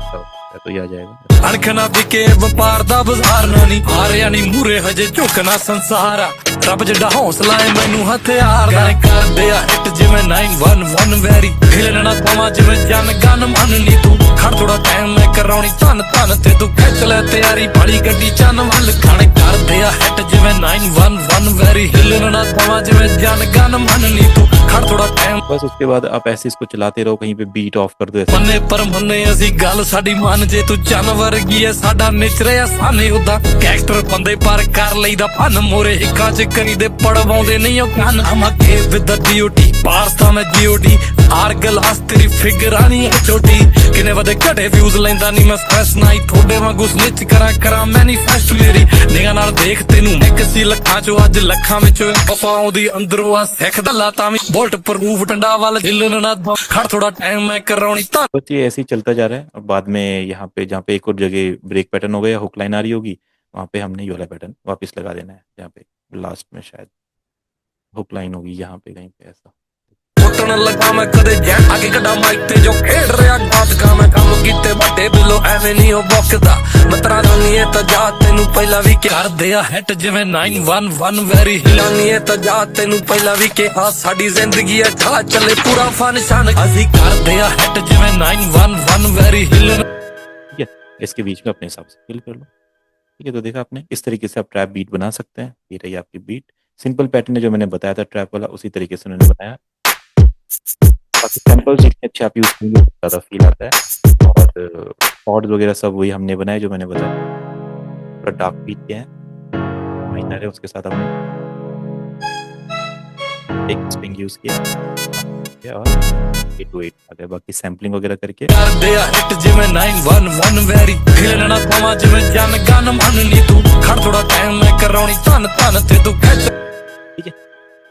तो ये आ जाएगा। ਅਣਖ ਨਾ ਵਿਕੇ ਵਪਾਰ ਦਾ ਬਾਜ਼ਾਰ ਨਾ ਨਹੀਂ ਹਾਰਿਆ ਨਹੀਂ ਮੂਰੇ ਹਜੇ ਝੁਕਣਾ ਸੰਸਾਰ ਆ ਰੱਬ ਜਿੱਡਾ ਹੌਸਲਾ ਏ ਮੈਨੂੰ ਹਥਿਆਰ ਦਾ ਕਰਦੇ ਆ ਹਿੱਟ ਜਿਵੇਂ 911 ਵੈਰੀ ਹਿੱਲਣ ਨਾ ਦਵਾਂ ਜਿਵੇਂ ਜਨ ਗਨ ਮੰਨ ਨੀ ਤੂੰ ਖੜ ਥੋੜਾ ਟਾਈਮ ਮੈਂ ਕਰਾਉਣੀ ਧੰਨ ਧੰਨ ਤੇ ਤੂੰ ਖਿੱਚ ਲੈ ਤਿਆਰੀ ਬਾਲੀ ਗੱਡੀ ਚੰਨ ਵੱਲ ਖਾਣੇ ਕਰਦੇ ਆ ਹਿੱਟ ਜਿਵੇਂ 911 ਵੈਰੀ ਹਿੱਲਣ ਨਾ ਦਵਾਂ ਜਿਵੇਂ ਜਨ ਗਨ ਮੰਨ ਨੀ ਤੂੰ ਖੜ ਥੋੜਾ ਟਾਈਮ। बस उसके बाद आप ऐसे इसको चलाते रहो, कहीं पे बीट ऑफ कर दो ऐसे। ਮੰਨੇ ਪਰ ਮੰਨੇ ਅਸੀਂ ਗੱਲ ਸਾਡੀ ਮੰਨ ਜੇ ਤੂੰ ਚੰਨ ਵਰਗੀ ਐ ਸਾਡਾ ਨਿਚਰੇ ਆ ਸਾਨੇ ਉਦਾਂ ਗੈਂਗਸਟਰ ਬੰਦੇ ਪਰ ਕਰ ਲਈਦਾ ਫਨ ਮੋਰੇ ਹਿੱਕਾਂ ਚ ਕਰੀਦੇ ਪੜਵਾਉਂਦੇ ਨਹੀਂ ਉਹ ਕੰਨ ਅਮਕੇ ਵਿਦ ਡਿਊਟੀ ਪਾਰਸਾ ਮੈਂ ਜੀਓਡੀ ਆਰ ਗਲਾਸ ਤੇਰੀ ਫਿਗਰਾਨੀ ਐ ਛੋਟੀ ਕਿਨੇ ਵਦੇ ਘਟੇ ਵਿਊਜ਼ ਲੈਂਦਾ ਨਹੀਂ ਮੈਂ ਸਟ੍ਰੈਸ ਨਾਈ ਥੋੜੇ ਵਾਂਗੂ ਸਨਿਚ ਕਰਾਂ ਮੈਨੀਫੈਸਟ ਮੇਰੀ ਨਿਗਾਹ ਨਾਲ ਦੇਖ ਤੈਨੂੰ ਇੱਕ ਸੀ ਲੱਖਾਂ ਚੋਂ ਅੱਜ ਲੱਖਾਂ ਵਿੱਚੋਂ ਵਫਾ ਆਉਂਦੀ ਅੰਦਰੋਂ ਆ ਸਿੱਖ ਦੱਲਾ ਤਾਂ ਵੀ ਬੁਲਟ ਪ੍ਰੂਫ ਡੰਡਾ ਵੱਲ ਹਿੱਲਣ ਨਾ ਖੜ ਥੋੜਾ ਟਾਈਮ मैं करौनी तो बस ये ऐसे ही चलता जा रहा है। और बाद में यहाँ पे जहाँ पे एक और जगह ब्रेक पैटर्न हो गया, हुक लाइन आ रही होगी, वहाँ पे हमने ये वाला पैटर्न वापस लगा देना है। जहाँ पे लास्ट में शायद हुक लाइन होगी, यहाँ पे कहीं पे ऐसा फुटन लगा मैं कदे जैन आगे कड़ा माइक ते जो खेड रहा गात का मैं ਕੰਮ ਕੀਤੇ ਵੱਡੇ ਬਿੱਲੋ ਐਵੇਂ ਨਹੀਂ ਉਹ ਬੁੱਕਦਾ ਮਤਰਾ ਦਾਨੀਏ ਤਾਂ ਜਾ ਤੈਨੂੰ ਪਹਿਲਾਂ ਵੀ ਕਰਦੇ ਆ ਹਿੱਟ ਜਿਵੇਂ 911 ਵੈਰੀ ਹਿਲਾਨੀਏ ਤਾਂ ਜਾ ਤੈਨੂੰ ਪਹਿਲਾਂ ਵੀ ਕਿਹਾ ਸਾਡੀ ਜ਼ਿੰਦਗੀ ਆ ਠਾ ਚੱਲੇ पूरा फन शन ਅਸੀਂ ਕਰਦੇ ਆ ਹਿੱਟ ਜਿਵੇਂ 911 ਵੈਰੀ ਹਿਲਨ ठीक है, इसके बीच में अपने हिसाब से फिल कर लो। ठीक है, तो देखा आपने, इस तरीके से आप ट्रैप बीट बना सकते हैं। ये रही आपकी बीट, सिंपल पैटर्न है जो मैंने बताया था ट्रैप वाला, उसी तरीके से उन्होंने बनाया। बाकी सैंपल्स जितने अच्छे आप यूज करेंगे ज़्यादा फील आता है। और कॉर्ड्स वगैरह सब वही हमने बनाए जो मैंने बताया। थोड़ा डार्क बीट क्या है माइनर है, उसके साथ हमने एक स्ट्रिंग यूज किया और 808 आ गया। बाकी सैम्पलिंग वगैरह करके ਕਰਦੇ ਆ ਹਿੱਟ ਜਿਵੇਂ 911 ਵੈਰੀ ਹਿਲਣਾ ਦਵਾ ਜਿਵੇਂ ਜਨ ਗਨ ਮੰਨ ਨੀ ਤੂੰ ਖੜ ਥੋੜਾ ਟਾਈਮ ਮੈਂ ਕਰਾਉਣੀ ਧਨ ਧਨ ਤੇ ਤੂੰ ਖਿੱਚ। ठीक है,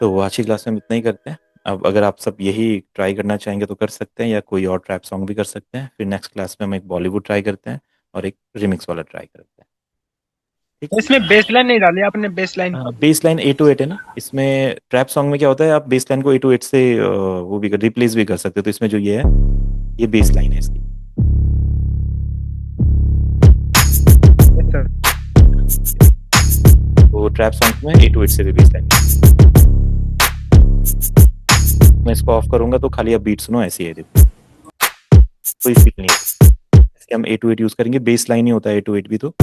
तो आज की क्लास में हम इतना ही करते हैं। अब अगर आप सब यही ट्राई करना चाहेंगे तो कर सकते हैं, या कोई और ट्रैप सॉन्ग भी कर सकते हैं। फिर नेक्स्ट क्लास में हम एक बॉलीवुड ट्राई करते हैं और एक रिमिक्स वाला ट्राई करते हैं। इसमें बेस लाइन नहीं डाली आपने, बेस लाइन बेस लाइन 808 है ना, इसमें ट्रैप सॉन्ग में क्या होता है, आप बेस लाइन को 808 से वो भी रिप्लेस भी कर सकते हो। तो इसमें जो ये है, ये बेस लाइन है इसकी। तो ट्रैप सॉन्ग में 808 से भी बेस लाइन। मैं इसको ऑफ करूंगा तो खाली आप बीट सुनो, ऐसी है, देखो कोई फील नहीं है। हम 808 यूज करेंगे, बेस लाइन ही होता है 808 भी। तो